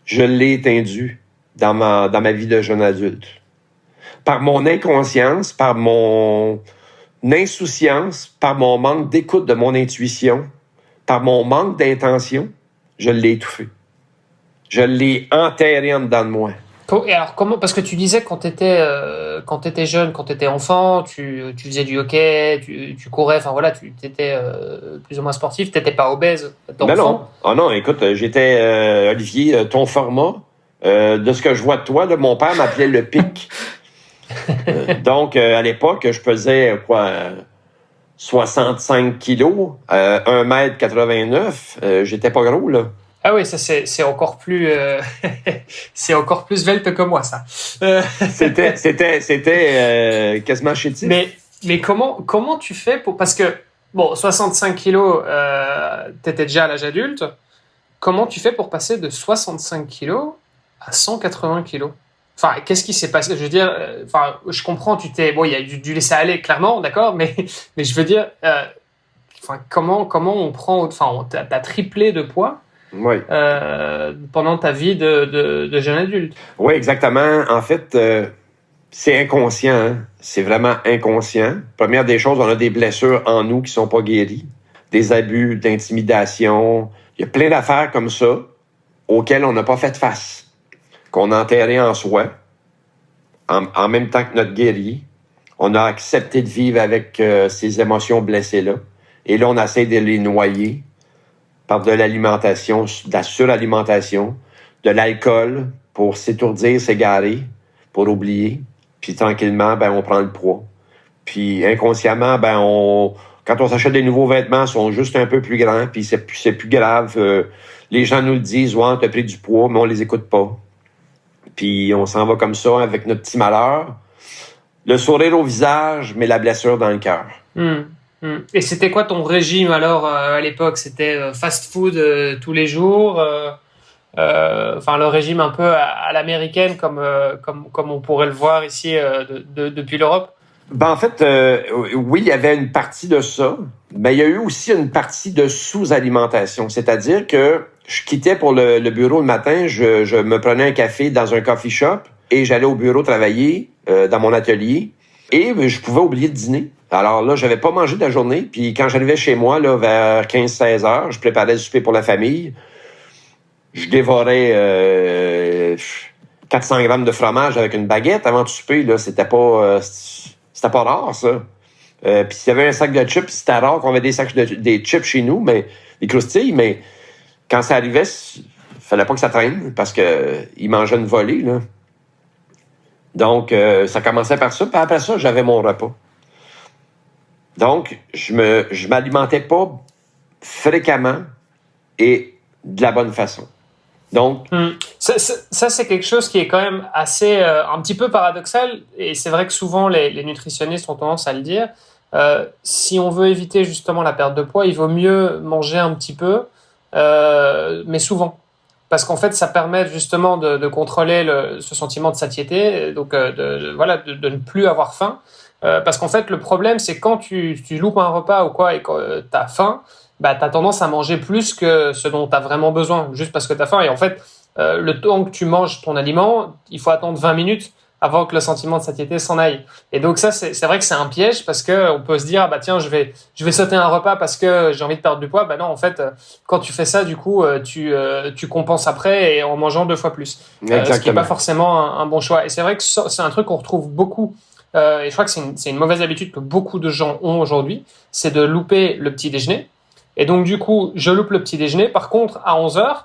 je l'ai éteindu. dans ma vie de jeune adulte. Par mon inconscience, par mon insouciance, par mon manque d'écoute de mon intuition, par mon manque d'intention, je l'ai étouffé. Je l'ai enterré en dedans de moi. Et alors, comment, parce que tu disais quand tu étais jeune, quand tu étais enfant, tu faisais du hockey, tu courais, enfin voilà, tu étais plus ou moins sportif, tu n'étais pas obèse, Ben non. Ah non, écoute, j'étais, Olivier, ton format. De ce que je vois de toi, là, mon père m'appelait le pic. Donc, à l'époque, je pesais 65 kilos, 1,89 m. J'étais pas gros, là. Ah oui, ça c'est encore plus c'est encore plus svelte que moi, ça. C'était quasiment chétif. Mais comment tu fais pour, parce que bon, 65 kilos, t'étais déjà à l'âge adulte. Comment tu fais pour passer de 65 kilos à 180 kilos? Enfin, qu'est-ce qui s'est passé? Je veux dire, enfin, je comprends, bon, il y a du laisser aller, clairement, d'accord, mais je veux dire, enfin, comment on prend, enfin, t'as triplé de poids. Oui. Pendant ta vie de jeune adulte. Oui, exactement. En fait, c'est inconscient. Hein? C'est vraiment inconscient. Première des choses, on a des blessures en nous qui sont pas guéries. Des abus, d'intimidation. Il y a plein d'affaires comme ça auxquelles on n'a pas fait face. Qu'on a enterré en soi. En même temps que notre guéri. On a accepté de vivre avec ces émotions blessées-là. Et là, on essaie de les noyer par de l'alimentation, de la suralimentation, de l'alcool pour s'étourdir, s'égarer, pour oublier. Puis tranquillement, ben on prend le poids. Puis inconsciemment, ben quand on s'achète des nouveaux vêtements, ils sont juste un peu plus grands, puis c'est plus grave. Les gens nous le disent, ouais, t'as pris du poids, mais on les écoute pas. Puis on s'en va comme ça avec notre petit malheur. Le sourire au visage, mais la blessure dans le cœur. Et c'était quoi ton régime alors à l'époque? C'était fast-food tous les jours, enfin le régime un peu à l'américaine comme on pourrait le voir ici depuis l'Europe? Ben en fait, oui, il y avait une partie de ça, mais il y a eu aussi une partie de sous-alimentation. C'est-à-dire que je quittais pour le bureau le matin, je me prenais un café dans un coffee shop et j'allais au bureau travailler dans mon atelier et je pouvais oublier de dîner. Alors là, j'avais pas mangé de la journée. Puis quand j'arrivais chez moi, là, vers 15-16 heures, je préparais le souper pour la famille. Je dévorais 400 grammes de fromage avec une baguette avant de souper. Là, c'était pas rare, ça. Puis s'il y avait un sac de chips, c'était rare qu'on avait des chips chez nous, mais des croustilles. Mais quand ça arrivait, fallait pas que ça traîne parce que ils mangeaient une volée, là. Donc, ça commençait par ça. Puis après ça, j'avais mon repas. Donc, je m'alimentais pas fréquemment et de la bonne façon. Donc, ça c'est quelque chose qui est quand même assez un petit peu paradoxal, et c'est vrai que souvent les nutritionnistes ont tendance à le dire. Si on veut éviter justement la perte de poids, il vaut mieux manger un petit peu, mais souvent. Parce qu'en fait, ça permet justement de contrôler ce sentiment de satiété, donc de ne plus avoir faim. Parce qu'en fait, le problème, c'est quand tu loupes un repas ou quoi et que tu as faim, bah, tu as tendance à manger plus que ce dont tu as vraiment besoin, juste parce que tu as faim. Et en fait, le temps que tu manges ton aliment, il faut attendre 20 minutes avant que le sentiment de satiété s'en aille. Et donc ça, c'est vrai que c'est un piège parce que on peut se dire, ah bah tiens, je vais sauter un repas parce que j'ai envie de perdre du poids. Bah non, en fait, quand tu fais ça, du coup, tu compenses après et en mangeant 2 fois plus. Ce qui n'est pas forcément un bon choix. Et c'est vrai que c'est un truc qu'on retrouve beaucoup. Et je crois que c'est une mauvaise habitude que beaucoup de gens ont aujourd'hui, c'est de louper le petit déjeuner. Et donc, du coup, je loupe le petit déjeuner. Par contre, à 11h,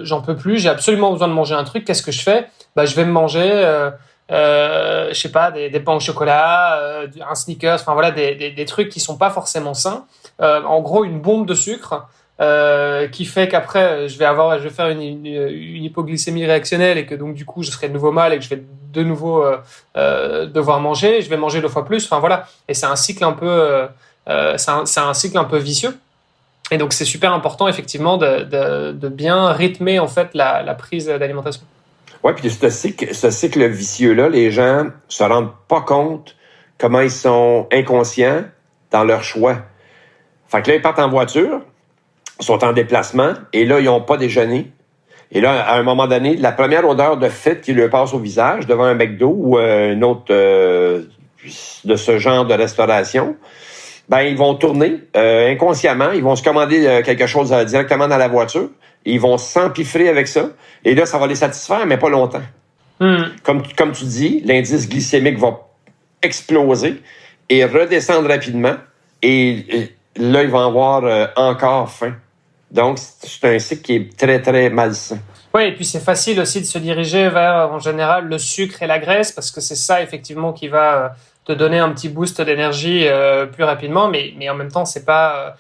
j'en peux plus, j'ai absolument besoin de manger un truc. Qu'est-ce que je fais? Bah, je vais me manger, je sais pas, des pains au chocolat, un Snickers, enfin voilà, des trucs qui sont pas forcément sains. En gros, une bombe de sucre qui fait qu'après, je vais faire une hypoglycémie réactionnelle et que donc, du coup, je serai de nouveau mal et que je vais de nouveau devoir manger. Je vais manger 2 fois plus. Enfin voilà. Et c'est un cycle un peu... c'est un cycle un peu vicieux. Et donc, c'est super important, effectivement, de bien rythmer, en fait, la prise d'alimentation. Oui, puis ce cycle vicieux-là, les gens se rendent pas compte comment ils sont inconscients dans leur choix. Fait que là, ils partent en voiture, sont en déplacement, et là, ils n'ont pas déjeuné. Et là, à un moment donné, la première odeur de fête qui lui passe au visage devant un McDo ou une autre de ce genre de restauration, ben ils vont tourner inconsciemment, ils vont se commander quelque chose directement dans la voiture, ils vont s'empiffrer avec ça, et là, ça va les satisfaire, mais pas longtemps. Comme tu dis, l'indice glycémique va exploser et redescendre rapidement, et là, ils vont avoir encore faim. Donc, c'est un cycle qui est très, très malsain. Oui, et puis c'est facile aussi de se diriger vers, en général, le sucre et la graisse, parce que c'est ça, effectivement, qui va te donner un petit boost d'énergie plus rapidement, mais en même temps, c'est pas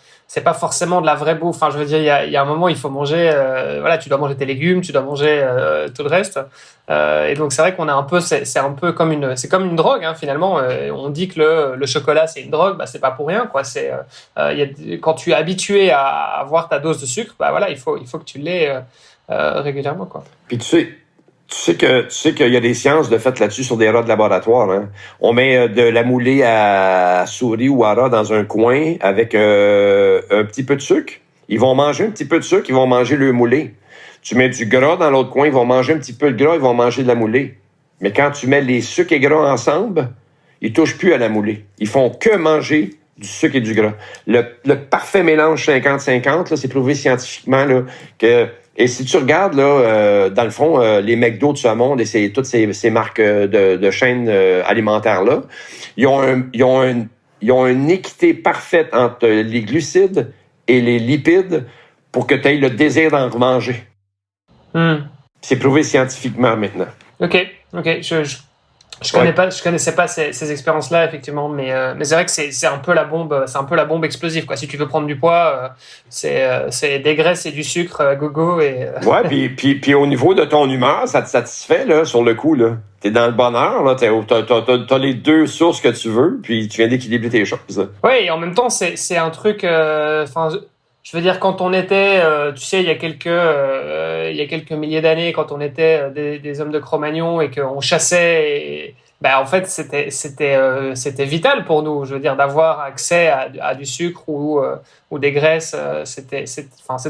forcément de la vraie bouffe. Enfin, je veux dire, il y a un moment, il faut manger, voilà, tu dois manger tes légumes, tu dois manger tout le reste. Et donc, c'est vrai qu'on a un peu, c'est un peu comme une drogue, hein, finalement. On dit que le chocolat, c'est une drogue, bah, c'est pas pour rien, quoi. Quand tu es habitué à avoir ta dose de sucre, bah voilà, il faut que tu l'aies régulièrement, quoi. Puis tu sais qu'il y a des sciences de fait là-dessus sur des rats de laboratoire. Hein. On met de la moulée à souris ou à rat dans un coin avec un petit peu de sucre. Ils vont manger un petit peu de sucre, ils vont manger le moulé. Tu mets du gras dans l'autre coin, ils vont manger un petit peu de gras, ils vont manger de la moulée. Mais quand tu mets les sucres et gras ensemble, ils touchent plus à la moulée. Ils font que manger du sucre et du gras. Le parfait mélange 50-50, là, c'est prouvé scientifiquement là, que... Et si tu regardes, là, dans le fond, les McDo de ce monde et toutes ces marques de chaînes alimentaires-là, ils ont une équité parfaite entre les glucides et les lipides pour que tu aies le désir d'en manger. C'est prouvé scientifiquement maintenant. OK. Je connaissais pas ces expériences-là, effectivement, mais c'est vrai que c'est un peu la bombe explosive, quoi. Si tu veux prendre du poids, c'est des graisses et du sucre gogo et. Ouais, puis au niveau de ton humeur, ça te satisfait là sur le coup là. T'es dans le bonheur là, t'as les deux sources que tu veux, puis tu viens d'équilibrer tes choses. Ouais, et en même temps c'est un truc. Je veux dire, quand on était, tu sais, il y a quelques milliers d'années, quand on était des hommes de Cro-Magnon et qu'on chassait, en fait, c'était vital pour nous. Je veux dire, d'avoir accès à du sucre ou des graisses, c'était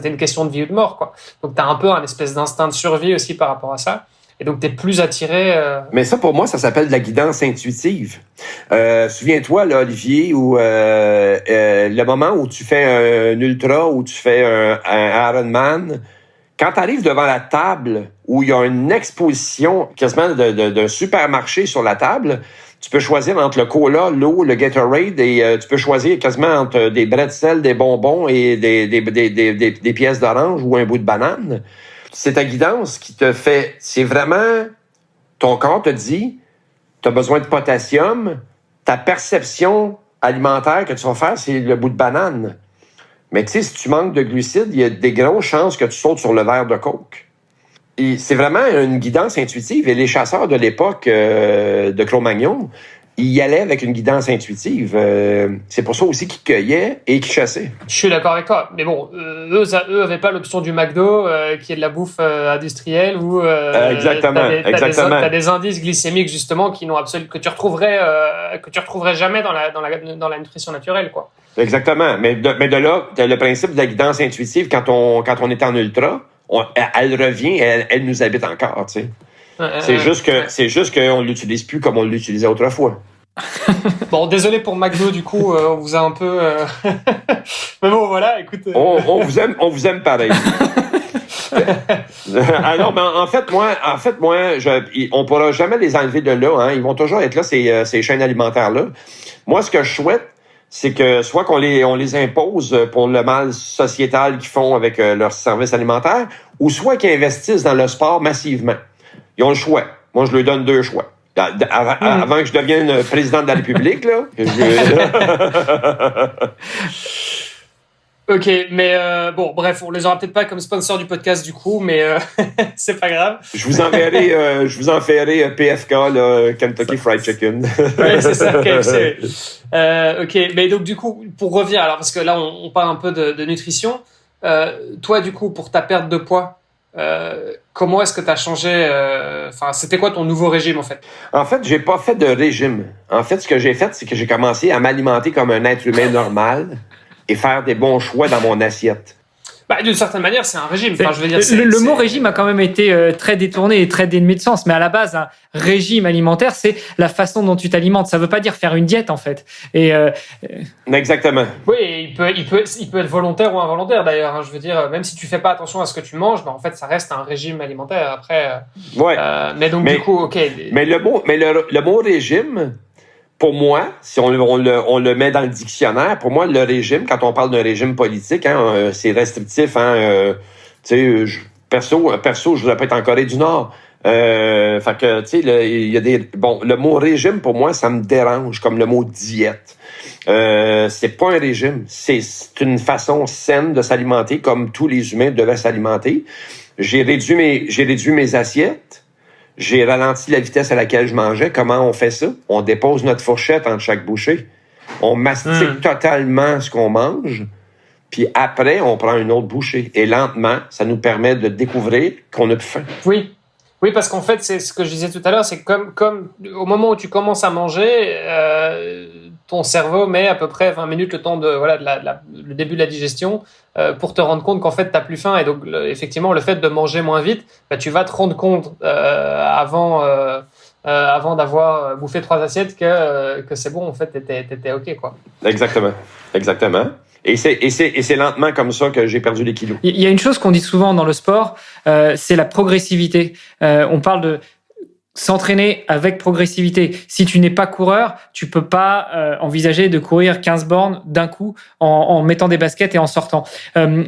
une question de vie ou de mort, quoi. Donc, t'as un peu un espèce d'instinct de survie aussi par rapport à ça. Et donc, t'es plus attiré... Mais ça, pour moi, ça s'appelle de la guidance intuitive. Souviens-toi, là, Olivier, où le moment où tu fais un ultra ou tu fais un Ironman, quand tu arrives devant la table où il y a une exposition quasiment d'un supermarché sur la table, tu peux choisir entre le cola, l'eau, le Gatorade et tu peux choisir quasiment entre des bretzels, des bonbons et des pièces d'orange ou un bout de banane. C'est ta guidance qui te fait... C'est vraiment... Ton corps te dit, tu as besoin de potassium, ta perception alimentaire que tu vas faire, c'est le bout de banane. Mais tu sais, si tu manques de glucides, il y a des grosses chances que tu sautes sur le verre de coke. Et c'est vraiment une guidance intuitive. Et les chasseurs de l'époque de Cro-Magnon, ils y allaient avec une guidance intuitive. C'est pour ça aussi qu'ils cueillaient et qu'ils chassaient. Je suis d'accord avec toi. Mais bon, eux avaient pas l'option du McDo, qui est de la bouffe industrielle, où exactement. T'as des indices glycémiques justement que tu retrouverais jamais dans la nutrition naturelle, quoi. Exactement. Mais de là, le principe de la guidance intuitive, quand on est en ultra, elle revient, elle nous habite encore, tu sais. C'est juste qu'on l'utilise plus comme on l'utilisait autrefois. Bon, désolé pour McDo, du coup, on vous a un peu... Mais bon, voilà, écoute... On vous aime pareil. Alors, ben, en fait, moi, on pourra jamais les enlever de là, hein. Ils vont toujours être là, ces chaînes alimentaires-là. Moi, ce que je souhaite, c'est que soit qu'on les impose pour le mal sociétal qu'ils font avec leurs services alimentaires, ou soit qu'ils investissent dans le sport massivement. Ils ont le choix. Moi, je leur donne deux choix. Avant que je devienne président de la République, là. OK, mais bon, bref, on les aura peut-être pas comme sponsor du podcast du coup, mais c'est pas grave. Je vous enverrai PFK, là, Kentucky Fried Chicken. Ouais, c'est ça, KFC. OK, mais donc du coup, pour revenir, alors parce que là, on parle un peu de nutrition. Toi, du coup, pour ta perte de poids, comment est-ce que tu as changé? C'était quoi ton nouveau régime, en fait? En fait, j'ai pas fait de régime. En fait, ce que j'ai fait, c'est que j'ai commencé à m'alimenter comme un être humain normal et faire des bons choix dans mon assiette. Bah, d'une certaine manière, c'est un régime. Enfin, je veux dire, le mot régime a quand même été très détourné et très dénué de sens. Mais à la base, un régime alimentaire, c'est la façon dont tu t'alimentes. Ça veut pas dire faire une diète, en fait. Et Exactement. oui, il peut être volontaire ou involontaire d'ailleurs. Hein. Je veux dire, même si tu fais pas attention à ce que tu manges, bah, en fait, ça reste un régime alimentaire. Après, Ouais. mais donc du coup, ok. Mais le mot régime, pour moi, si on le met dans le dictionnaire, pour moi, le régime, quand on parle d'un régime politique, hein, c'est restrictif. Hein, tu sais, perso, je voudrais pas être en Corée du Nord. Fait que, tu sais, il y a des... Bon, le mot régime, pour moi, ça me dérange, comme le mot diète. C'est pas un régime. C'est une façon saine de s'alimenter, comme tous les humains devaient s'alimenter. J'ai réduit mes assiettes. J'ai ralenti la vitesse à laquelle je mangeais. Comment on fait ça? On dépose notre fourchette entre chaque bouchée. On mastique totalement ce qu'on mange. Puis après, on prend une autre bouchée. Et lentement, ça nous permet de découvrir qu'on a plus faim. Oui, parce qu'en fait, c'est ce que je disais tout à l'heure, c'est comme au moment où tu commences à manger, ton cerveau met à peu près 20 minutes le temps de le début de la digestion pour te rendre compte qu'en fait, t'as plus faim. Et donc, effectivement, le fait de manger moins vite, bah, tu vas te rendre compte avant d'avoir bouffé 3 assiettes que c'est bon, en fait, t'étais OK, quoi. Exactement. Et c'est lentement comme ça que j'ai perdu les kilos. il y a une chose qu'on dit souvent dans le sport, c'est la progressivité. On parle de s'entraîner avec progressivité. Si tu n'es pas coureur, tu peux pas envisager de courir 15 bornes d'un coup en mettant des baskets et en sortant.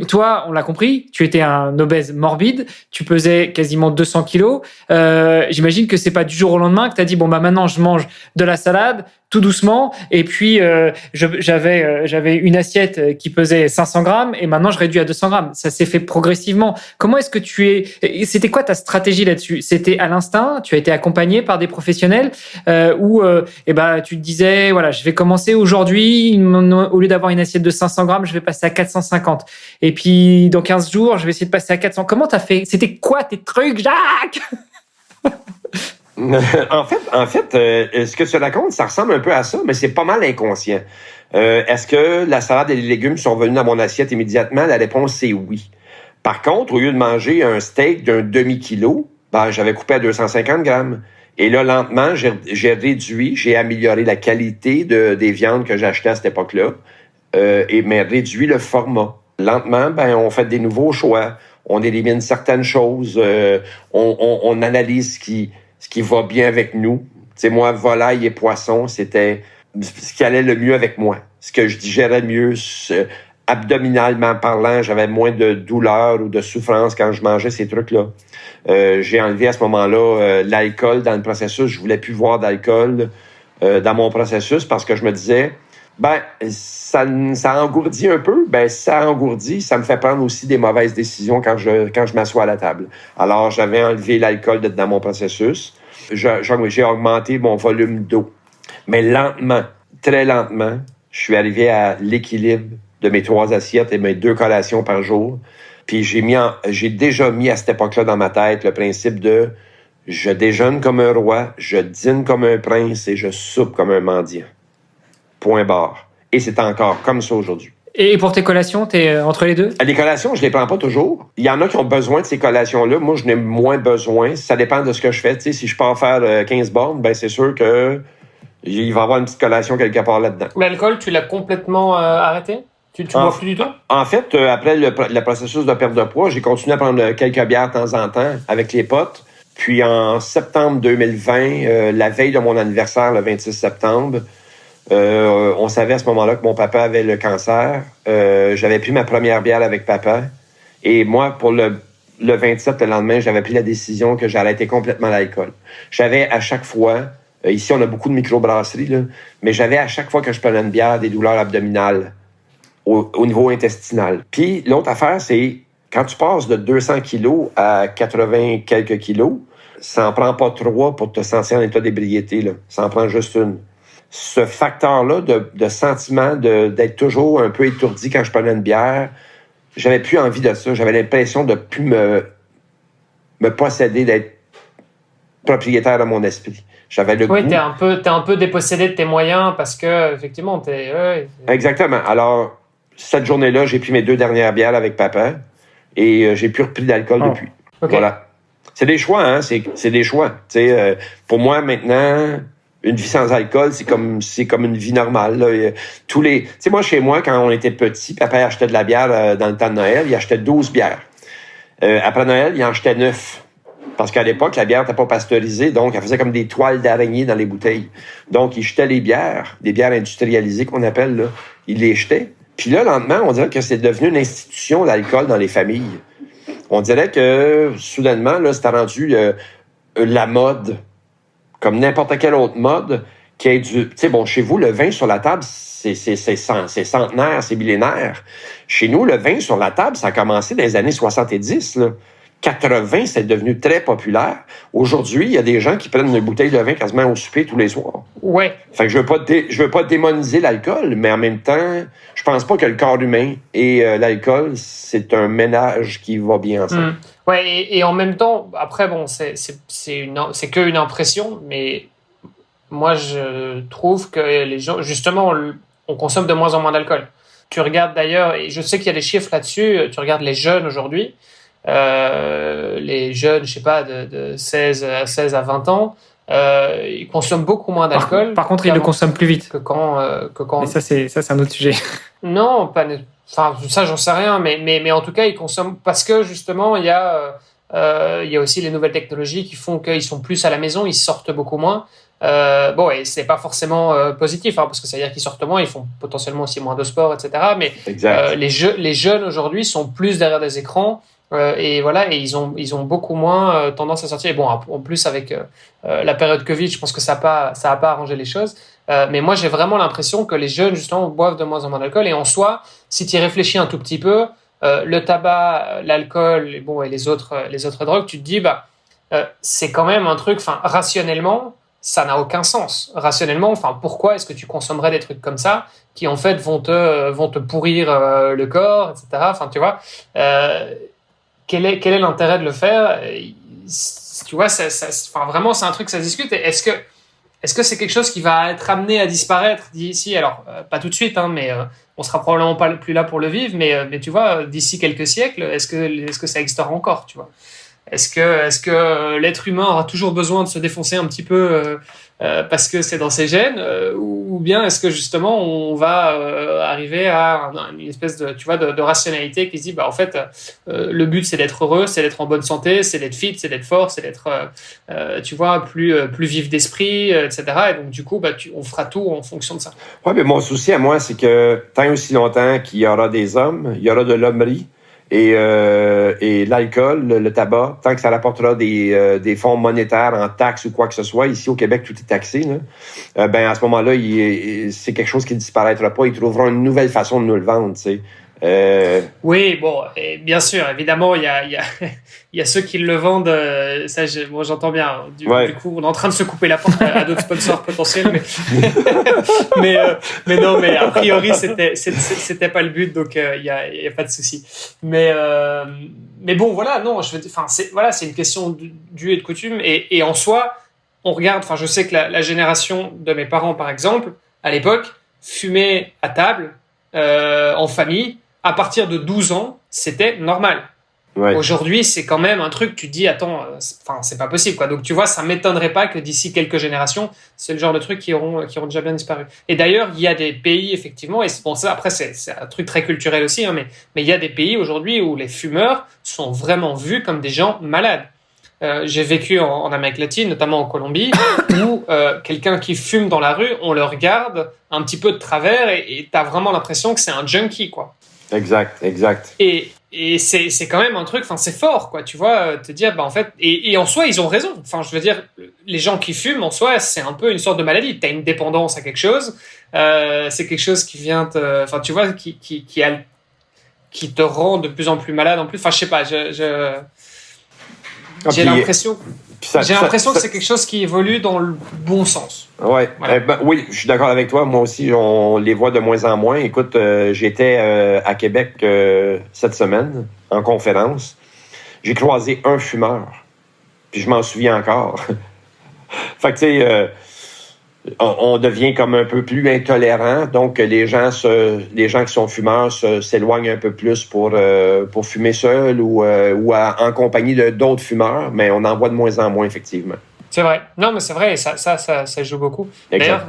Toi, on l'a compris, tu étais un obèse morbide, tu pesais quasiment 200 kilos. J'imagine que c'est pas du jour au lendemain que tu as dit, bon, bah maintenant, je mange de la salade, tout doucement, et puis j'avais une assiette qui pesait 500 grammes, et maintenant, je réduis à 200 grammes. Ça s'est fait progressivement. Comment est-ce que c'était quoi ta stratégie là-dessus? C'était à l'instinct? Tu as été accompagné par des professionnels ou tu te disais, voilà, je vais commencer aujourd'hui, au lieu d'avoir une assiette de 500 grammes, je vais passer à 450. Et puis, dans 15 jours, je vais essayer de passer à 400. Comment t'as fait? C'était quoi tes trucs, Jacques? En fait, ce que tu racontes, ça ressemble un peu à ça, mais c'est pas mal inconscient. Est-ce que la salade et les légumes sont venus dans mon assiette immédiatement? La réponse, c'est oui. Par contre, au lieu de manger un steak d'un demi-kilo, j'avais coupé à 250 grammes. Et là, lentement, j'ai réduit, j'ai amélioré la qualité des viandes que j'achetais à cette époque-là, mais réduit le format. Lentement, on fait des nouveaux choix. On élimine certaines choses. On analyse ce qui va bien avec nous. Tu sais, moi, volaille et poisson, c'était ce qui allait le mieux avec moi. Ce que je digérais mieux, abdominalement parlant, j'avais moins de douleur ou de souffrance quand je mangeais ces trucs-là. J'ai enlevé à ce moment-là l'alcool dans le processus. Je voulais plus voir d'alcool dans mon processus parce que je me disais, ça engourdit un peu. Ça engourdit, ça me fait prendre aussi des mauvaises décisions quand je m'assois à la table. Alors, j'avais enlevé l'alcool dans mon processus. J'ai augmenté mon volume d'eau. Mais lentement, très lentement, je suis arrivé à l'équilibre de mes 3 assiettes et mes 2 collations par jour. Puis j'ai déjà mis à cette époque-là dans ma tête le principe de je déjeune comme un roi, je dîne comme un prince et je soupe comme un mendiant. Point barre. Et c'est encore comme ça aujourd'hui. Et pour tes collations, t'es entre les deux? Les collations, je les prends pas toujours. Il y en a qui ont besoin de ces collations-là. Moi, je n'ai moins besoin. Ça dépend de ce que je fais. Tu sais, si je pars faire 15 bornes, c'est sûr que il va y avoir une petite collation quelque part là-dedans. Mais l'alcool, tu l'as complètement arrêté? Tu bois plus du tout? En fait, après le processus de perte de poids, j'ai continué à prendre quelques bières de temps en temps avec les potes. Puis en septembre 2020, la veille de mon anniversaire, le 26 septembre, on savait à ce moment-là que mon papa avait le cancer. J'avais pris ma première bière avec papa. Et moi, pour le 27, le lendemain, j'avais pris la décision que j'arrêtais complètement l'alcool. J'avais à chaque fois, ici on a beaucoup de microbrasseries, là, mais j'avais à chaque fois que je prenais une bière des douleurs abdominales au niveau intestinal. Puis l'autre affaire, c'est quand tu passes de 200 kilos à 80 quelques kilos, ça en prend pas 3 pour te sentir en état d'ébriété, là. Ça en prend juste une. Ce facteur-là de sentiment d'être toujours un peu étourdi quand je prenais une bière, j'avais plus envie de ça. J'avais l'impression de plus me posséder, d'être propriétaire de mon esprit. J'avais le goût. Oui, t'es un peu dépossédé de tes moyens parce que, effectivement, Exactement. Alors, cette journée-là, j'ai pris mes 2 dernières bières avec papa. et j'ai plus repris d'alcool depuis. OK. Voilà. C'est des choix, hein? C'est des choix. Pour moi, maintenant, une vie sans alcool, c'est comme une vie normale. Là. Moi, chez moi, quand on était petit, papa achetait de la bière dans le temps de Noël, il achetait 12 bières. Après Noël, il en achetait 9. Parce qu'à l'époque, la bière n'était pas pasteurisée, donc elle faisait comme des toiles d'araignée dans les bouteilles. Donc, il jetait les bières, des bières industrialisées qu'on appelle, là. Il les jetait. Puis là, lentement, on dirait que c'est devenu une institution, l'alcool, dans les familles. On dirait que, soudainement, là, c'était rendu la mode, comme n'importe quelle autre mode, qui est du... Tu sais, bon, chez vous, le vin sur la table, c'est centenaire, c'est millénaire. Chez nous, le vin sur la table, ça a commencé dans les années 70, là. 80, c'est devenu très populaire. Aujourd'hui, il y a des gens qui prennent une bouteille de vin quasiment au souper tous les soirs. Ouais. Fait que je veux pas démoniser l'alcool, mais en même temps, je pense pas que le corps humain et l'alcool, c'est un ménage qui va bien ensemble. Ouais, et en même temps, après, bon, c'est qu'une impression, mais moi, je trouve que les gens, justement, on consomme de moins en moins d'alcool. Tu regardes d'ailleurs, et je sais qu'il y a des chiffres là-dessus, tu regardes les jeunes aujourd'hui, les jeunes, je sais pas, de 16 à 20 ans, ils consomment beaucoup moins d'alcool. Par contre, ils le consomment plus vite. Que quand. Mais ça, c'est un autre sujet. Non, pas. Enfin, ça, j'en sais rien, mais en tout cas, ils consomment parce que justement, il y a aussi les nouvelles technologies qui font qu'ils sont plus à la maison, ils sortent beaucoup moins. Bon, et c'est pas forcément positif, hein, parce que ça veut dire qu'ils sortent moins, ils font potentiellement aussi moins de sport, etc. Mais les jeunes aujourd'hui sont plus derrière des écrans. Et voilà, et ils ont beaucoup moins tendance à sortir. Et bon, en plus avec la période Covid, je pense que ça a pas arrangé les choses. Mais moi, j'ai vraiment l'impression que les jeunes justement boivent de moins en moins d'alcool. Et en soi, si tu y réfléchis un tout petit peu, le tabac, l'alcool, et les autres drogues, tu te dis c'est quand même un truc. Enfin, rationnellement, ça n'a aucun sens. Rationnellement, enfin, pourquoi est-ce que tu consommerais des trucs comme ça qui en fait vont te pourrir le corps, etc. Enfin, tu vois. Quel est l'intérêt de le faire? Tu vois, vraiment, c'est un truc, ça se discute. Est-ce que c'est quelque chose qui va être amené à disparaître d'ici? Alors, pas tout de suite, hein, mais on sera probablement pas plus là pour le vivre. Mais tu vois, d'ici quelques siècles, est-ce que ça existera encore? Tu vois? Est-ce que l'être humain aura toujours besoin de se défoncer un petit peu parce que c'est dans ses gènes, ou bien est-ce que justement on va arriver à une espèce de rationalité qui se dit en fait le but c'est d'être heureux, c'est d'être en bonne santé, c'est d'être fit, c'est d'être fort, c'est d'être plus vif d'esprit, etc. Et donc du coup on fera tout en fonction de ça. Ouais, mais mon souci à moi c'est que tant aussi longtemps qu'il y aura des hommes, il y aura de l'hommerie. Et l'alcool, le tabac, tant que ça rapportera des fonds monétaires en taxes ou quoi que ce soit, ici au Québec, tout est taxé, là, à ce moment-là, c'est quelque chose qui ne disparaîtra pas. Ils trouveront une nouvelle façon de nous le vendre, tu sais. Oui, bon, et bien sûr, évidemment, il y a ceux qui le vendent, ça, moi j'entends bien. Du coup, on est en train de se couper la porte à d'autres sponsors potentiels, mais non, mais a priori, c'était pas le but, donc il y a pas de souci. Mais bon, voilà, non, c'est une question d'u et de coutume, et en soi, on regarde, je sais que la génération de mes parents, par exemple, à l'époque, fumait à table, en famille. À partir de 12 ans, c'était normal. Ouais. Aujourd'hui, c'est quand même un truc, tu te dis, attends, c'est pas possible, quoi. Donc, tu vois, ça m'étonnerait pas que d'ici quelques générations, c'est le genre de trucs qui auront déjà bien disparu. Et d'ailleurs, il y a des pays, effectivement, et bon, ça, après, c'est un truc très culturel aussi, hein, mais il y a des pays aujourd'hui où les fumeurs sont vraiment vus comme des gens malades. J'ai vécu en Amérique latine, notamment en Colombie, où quelqu'un qui fume dans la rue, on le regarde un petit peu de travers et t'as vraiment l'impression que c'est un junkie, quoi. Exact. Et c'est quand même un truc, c'est fort, quoi, tu vois, te dire, en fait, et en soi, ils ont raison. Je veux dire, les gens qui fument, en soi, c'est un peu une sorte de maladie. T'as une dépendance à quelque chose, c'est quelque chose qui vient tu vois, qui te rend de plus en plus malade en plus. Je sais pas, j'ai l'impression que c'est quelque chose qui évolue dans le bon sens. Ouais. Voilà. Oui, je suis d'accord avec toi. Moi aussi, on les voit de moins en moins. Écoute, j'étais à Québec cette semaine en conférence. J'ai croisé un fumeur. Puis je m'en souviens encore. Fait que tu sais, on devient comme un peu plus intolérant. Donc, les gens qui sont fumeurs s'éloignent un peu plus pour fumer seul ou en compagnie d'autres fumeurs, mais on en voit de moins en moins, effectivement. C'est vrai. Non, mais c'est vrai, et ça joue beaucoup. Exact. D'ailleurs,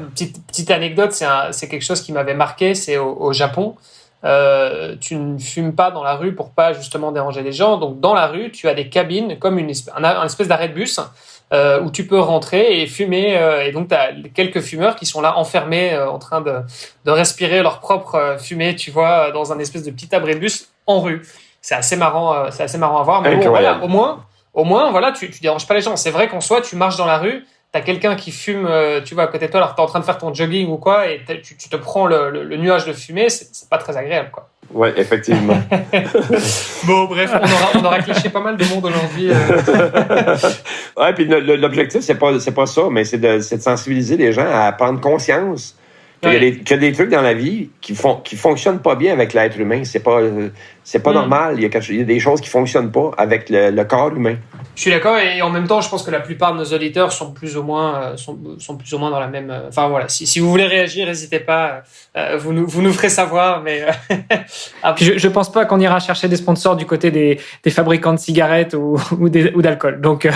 petite anecdote, c'est quelque chose qui m'avait marqué, c'est au Japon. Tu ne fumes pas dans la rue pour pas justement déranger les gens. Donc, dans la rue, tu as des cabines comme une espèce d'arrêt de bus où tu peux rentrer et fumer. Et donc, tu as quelques fumeurs qui sont là enfermés en train de respirer leur propre fumée, tu vois, dans un espèce de petit abri de bus en rue. C'est assez marrant à voir. Mais bon, voilà, au moins, voilà, tu déranges pas les gens. C'est vrai qu'en soi, tu marches dans la rue, t'as quelqu'un qui fume, tu vois, à côté de toi, alors t'es en train de faire ton jogging ou quoi, et tu te prends le nuage de fumée, c'est pas très agréable, quoi. Ouais, effectivement. Bon, bref, on aura cliché pas mal de monde aujourd'hui. Ouais, puis l'objectif, c'est pas ça, mais c'est de sensibiliser les gens à prendre conscience qu'il y a des trucs dans la vie qui fonctionnent pas bien avec l'être humain. C'est pas normal. Il y a des choses qui fonctionnent pas avec le corps humain. Je suis d'accord, et en même temps, je pense que la plupart de nos auditeurs sont plus ou moins dans la même. Enfin voilà, si vous voulez réagir, n'hésitez pas. Vous nous ferez savoir, mais. Je pense pas qu'on ira chercher des sponsors du côté des fabricants de cigarettes ou d'alcool. Donc.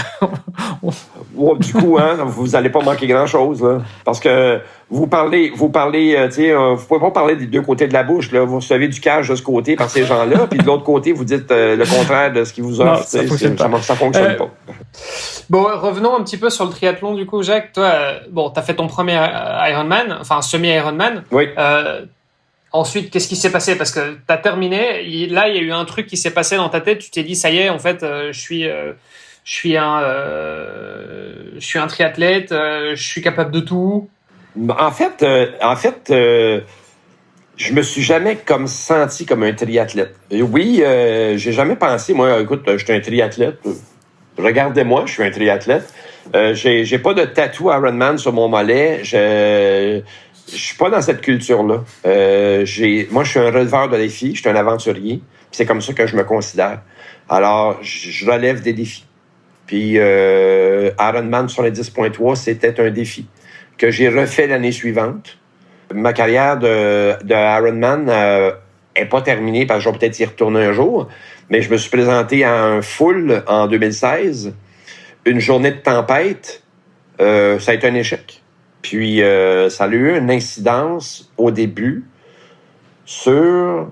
Du coup, vous allez pas manquer grand chose, là, parce que vous parlez, vous pouvez pas parler des deux côtés de la bouche, là. Vous recevez du cash de ce côté par ces gens-là, puis de l'autre côté, vous dites le contraire de ce qu'ils vous offrent. Non, ça fonctionne pas. Bon, revenons un petit peu sur le triathlon, du coup, Jacques. Toi, t'as fait ton premier Ironman, enfin semi-Ironman. Oui. Ensuite, qu'est-ce qui s'est passé? Parce que t'as terminé, là, il y a eu un truc qui s'est passé dans ta tête, tu t'es dit, ça y est, en fait, je suis un triathlète, je suis capable de tout. En fait, je me suis jamais senti comme un triathlète. Oui, j'ai jamais pensé, moi, écoute, je suis un triathlète. Regardez-moi, je suis un triathlète. J'ai pas de tatou Ironman sur mon mollet. Je suis pas dans cette culture-là. Moi, je suis un releveur de défis. Je suis un aventurier. C'est comme ça que je me considère. Alors, je relève des défis. Puis Ironman sur les 10.3, c'était un défi que j'ai refait l'année suivante. Ma carrière de Ironman est pas terminée parce que je vais peut-être y retourner un jour, mais je me suis présenté à un full en 2016. Une journée de tempête, ça a été un échec. Puis ça a eu une incidence au début sur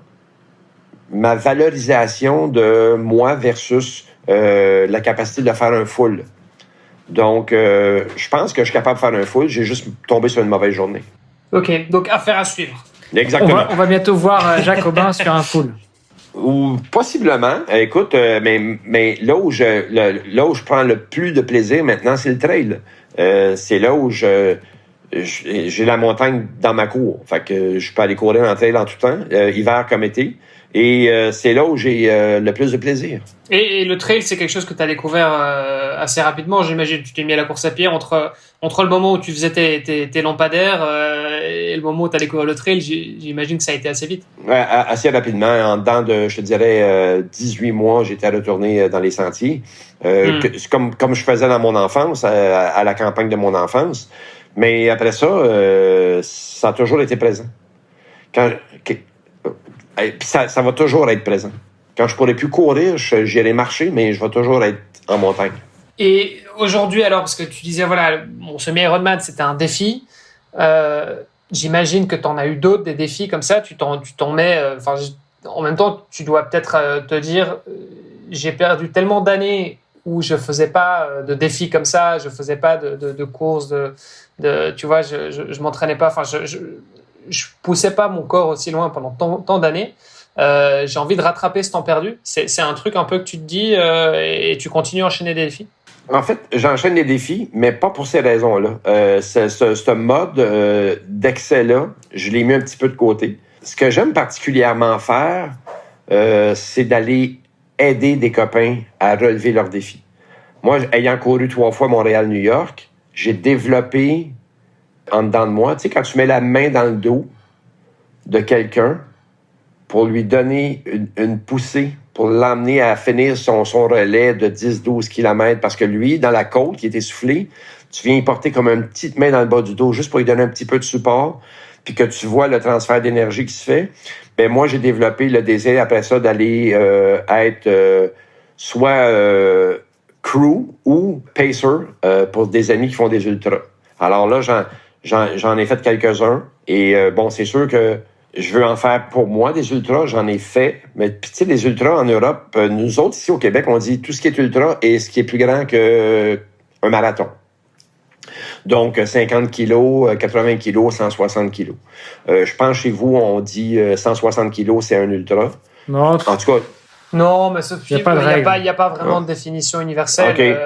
ma valorisation de moi versus la capacité de faire un full. Donc, je pense que je suis capable de faire un full. J'ai juste tombé sur une mauvaise journée. OK, donc affaire à suivre. Exactement. On va bientôt voir Jacques Aubin sur un full. Ou possiblement. Écoute, mais là où je prends le plus de plaisir maintenant, c'est le trail. C'est là où j'ai la montagne dans ma cour. Fait que je peux aller courir en trail en tout temps, hiver comme été. Et c'est là où j'ai le plus de plaisir. Et le trail, c'est quelque chose que tu as découvert assez rapidement, j'imagine. Tu t'es mis à la course à pied entre le moment où tu faisais tes lampadaires et le moment où tu as découvert le trail. J'imagine que ça a été assez vite. Ouais, assez rapidement. En dedans de, je te dirais, 18 mois, j'étais retourné dans les sentiers. Comme je faisais dans mon enfance, à la campagne de mon enfance. Mais après ça, ça a toujours été présent. Puis ça va toujours être présent. Quand je pourrai plus courir, j'irai marcher, mais je vais toujours être en montagne. Et aujourd'hui, alors, parce que tu disais, voilà, mon semi-Ironman, c'était un défi. J'imagine que tu en as eu d'autres, des défis comme ça. Tu t'en mets... en même temps, tu dois peut-être te dire, j'ai perdu tellement d'années où je faisais pas de défis comme ça, je faisais pas de courses, tu vois, je m'entraînais pas, enfin, je poussais pas mon corps aussi loin pendant tant d'années. J'ai envie de rattraper ce temps perdu. C'est un truc un peu que tu te dis et tu continues à enchaîner des défis. En fait, j'enchaîne des défis, mais pas pour ces raisons-là. Ce mode d'excès-là, je l'ai mis un petit peu de côté. Ce que j'aime particulièrement faire, c'est d'aller aider des copains à relever leurs défis. Moi, ayant couru 3 fois Montréal-New York, j'ai développé en dedans de moi, tu sais, quand tu mets la main dans le dos de quelqu'un pour lui donner une poussée, pour l'emmener à finir son relais de 10-12 km, parce que lui, dans la côte, il est essoufflé, tu viens y porter comme une petite main dans le bas du dos, juste pour lui donner un petit peu de support, puis que tu vois le transfert d'énergie qui se fait. Ben moi, j'ai développé le désir après ça d'aller être soit crew ou pacer pour des amis qui font des ultras. Alors là, j'en ai fait quelques-uns. Et bon, c'est sûr que je veux en faire pour moi des ultras. J'en ai fait. Mais tu sais, les ultras en Europe, nous autres, ici au Québec, on dit tout ce qui est ultra et ce qui est plus grand qu'un marathon. Donc, 50 kilos, 80 kilos, 160 kilos. Je pense chez vous, on dit 160 kilos, c'est un ultra. Non, En tout cas, Non, mais Il y a pas vraiment de définition universelle. Okay.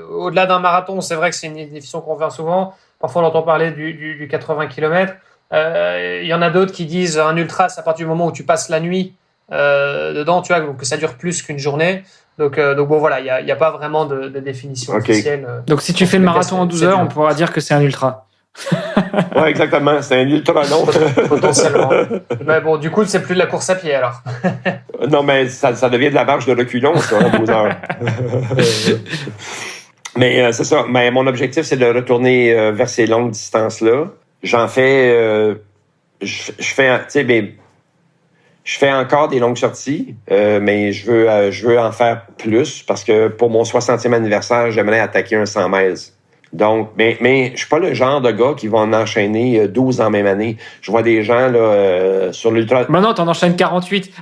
Au-delà d'un marathon, c'est vrai que c'est une définition qu'on revient souvent. Parfois, on entend parler du 80 km. Il y en a d'autres qui disent un ultra, c'est à partir du moment où tu passes la nuit dedans, tu vois, donc que ça dure plus qu'une journée. Donc bon, voilà, il y a pas vraiment de définition officielle. donc si tu fais le marathon en 12 heures, on pourra dire que c'est un ultra. ouais, exactement. C'est un ultra long. Potentiellement. Mais bon, du coup, c'est plus de la course à pied alors. Non, mais ça devient de la marche de reculons, ça, à 12 heures. Mais c'est ça. Mais mon objectif, c'est de retourner vers ces longues distances-là. J'en fais... je fais... Tu sais, mais... Je fais encore des longues sorties, mais je veux en faire plus parce que pour mon 60e anniversaire, j'aimerais attaquer un 100 miles. Donc, mais je suis pas le genre de gars qui va en enchaîner 12 en même année. Je vois des gens là sur l'ultra. Maintenant, t'en enchaînes 48.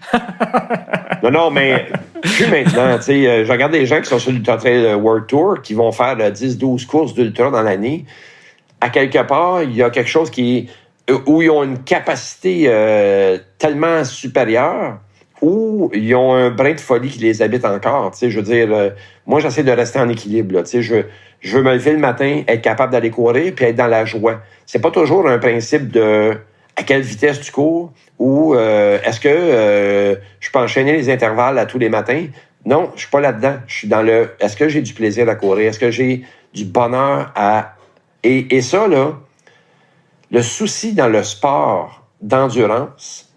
Non, mais plus maintenant. Tu sais, je regarde des gens qui sont sur l'Ultra Trail World Tour qui vont faire 10-12 courses d'ultra dans l'année. À quelque part, il y a quelque chose où ils ont une capacité tellement supérieure, où ils ont un brin de folie qui les habite encore. Tu sais, je veux dire, moi, j'essaie de rester en équilibre. Là. Tu sais, je veux me lever le matin, être capable d'aller courir, puis être dans la joie. C'est pas toujours un principe de à quelle vitesse tu cours, ou est-ce que je peux enchaîner les intervalles à tous les matins. Non, je suis pas là-dedans. Je suis dans le est-ce que j'ai du plaisir à courir? Est-ce que j'ai du bonheur à... Et ça, là, le souci dans le sport d'endurance,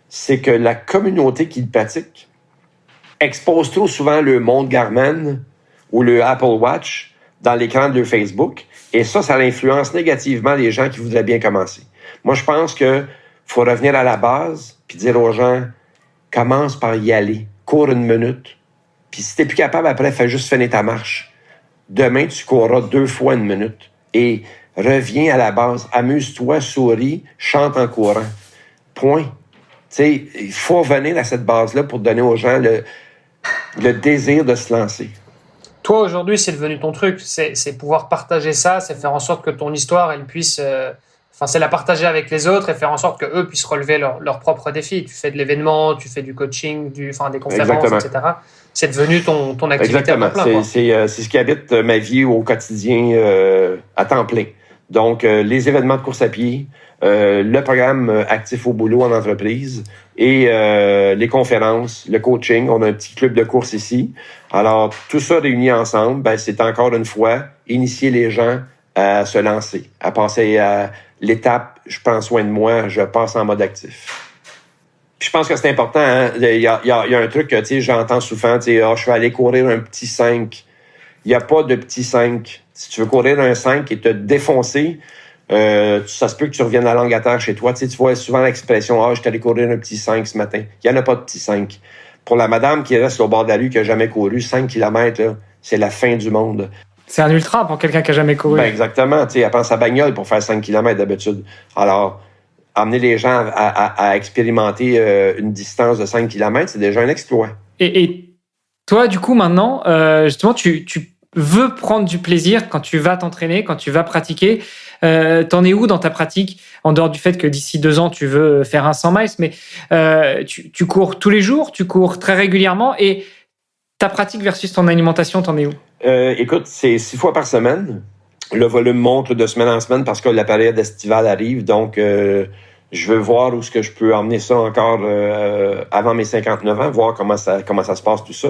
c'est que la communauté qui le pratique expose trop souvent le monde Garmin ou le Apple Watch dans l'écran de leur Facebook. Et ça influence négativement les gens qui voudraient bien commencer. Moi, je pense que faut revenir à la base puis dire aux gens, commence par y aller, cours 1 minute. Puis si t'es plus capable après, fais juste finir ta marche. Demain, tu courras 2 fois 1 minute. Et reviens à la base. Amuse-toi, souris, chante en courant. Point. Tu sais, il faut revenir à cette base-là pour donner aux gens le désir de se lancer. Toi, aujourd'hui, c'est devenu ton truc. C'est pouvoir partager ça, c'est faire en sorte que ton histoire, elle puisse... c'est la partager avec les autres et faire en sorte qu'eux puissent relever leurs propres défis. Tu fais de l'événement, tu fais du coaching, des conférences, exactement. Etc. C'est devenu ton activité. Exactement. À temps plein, c'est ce qui habite ma vie au quotidien à temps plein. Donc, les événements de course à pied, le programme Actif au boulot en entreprise et les conférences, le coaching. On a un petit club de course ici. Alors, tout ça réuni ensemble, ben, c'est encore une fois initier les gens à se lancer, à passer à l'étape « je prends soin de moi, je passe en mode actif ». Puis je pense que c'est important. Hein? Il y a un truc que j'entends souvent, je vais aller courir un petit 5. Il n'y a pas de petit 5. Si tu veux courir un 5 et te défoncer, ça se peut que tu reviennes la langue à terre chez toi. Tu vois souvent l'expression « je suis allé courir un petit 5 ce matin ». Il n'y en a pas de petit 5. Pour la madame qui reste au bord de la rue, qui n'a jamais couru, 5 km, là, c'est la fin du monde. C'est un ultra pour quelqu'un qui n'a jamais couru. Ben exactement. Elle prend sa bagnole pour faire 5 km d'habitude. Alors, amener les gens à expérimenter une distance de 5 km, c'est déjà un exploit. Et toi, du coup, maintenant, justement, tu veux prendre du plaisir quand tu vas t'entraîner, quand tu vas pratiquer. T'en es où dans ta pratique? En dehors du fait que d'ici 2 ans, tu veux faire un 100 miles, mais tu cours tous les jours, tu cours très régulièrement. Et ta pratique versus ton alimentation, t'en es où? Écoute, c'est 6 fois par semaine. Le volume monte de semaine en semaine parce que la période estivale arrive. Donc, je veux voir où est-ce que je peux emmener ça encore avant mes 59 ans, voir comment ça se passe tout ça.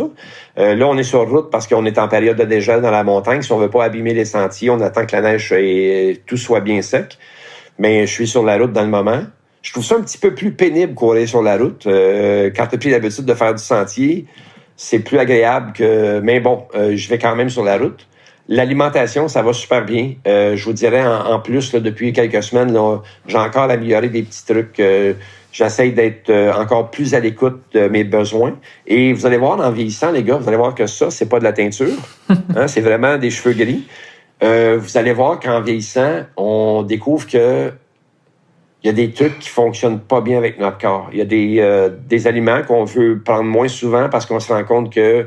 Là, on est sur route parce qu'on est en période de dégel dans la montagne. Si on veut pas abîmer les sentiers, on attend que la neige et tout soit bien sec. Mais je suis sur la route dans le moment. Je trouve ça un petit peu plus pénible courir sur la route. Quand tu as pris l'habitude de faire du sentier, c'est plus agréable que... Mais bon, je vais quand même sur la route. L'alimentation, ça va super bien. Je vous dirais, en plus, là, depuis quelques semaines, là, j'ai encore amélioré des petits trucs. J'essaie d'être encore plus à l'écoute de mes besoins. Et vous allez voir, en vieillissant, les gars, vous allez voir que ça, c'est pas de la teinture. Hein, c'est vraiment des cheveux gris. Vous allez voir qu'en vieillissant, on découvre que il y a des trucs qui fonctionnent pas bien avec notre corps. Il y a des aliments qu'on veut prendre moins souvent parce qu'on se rend compte que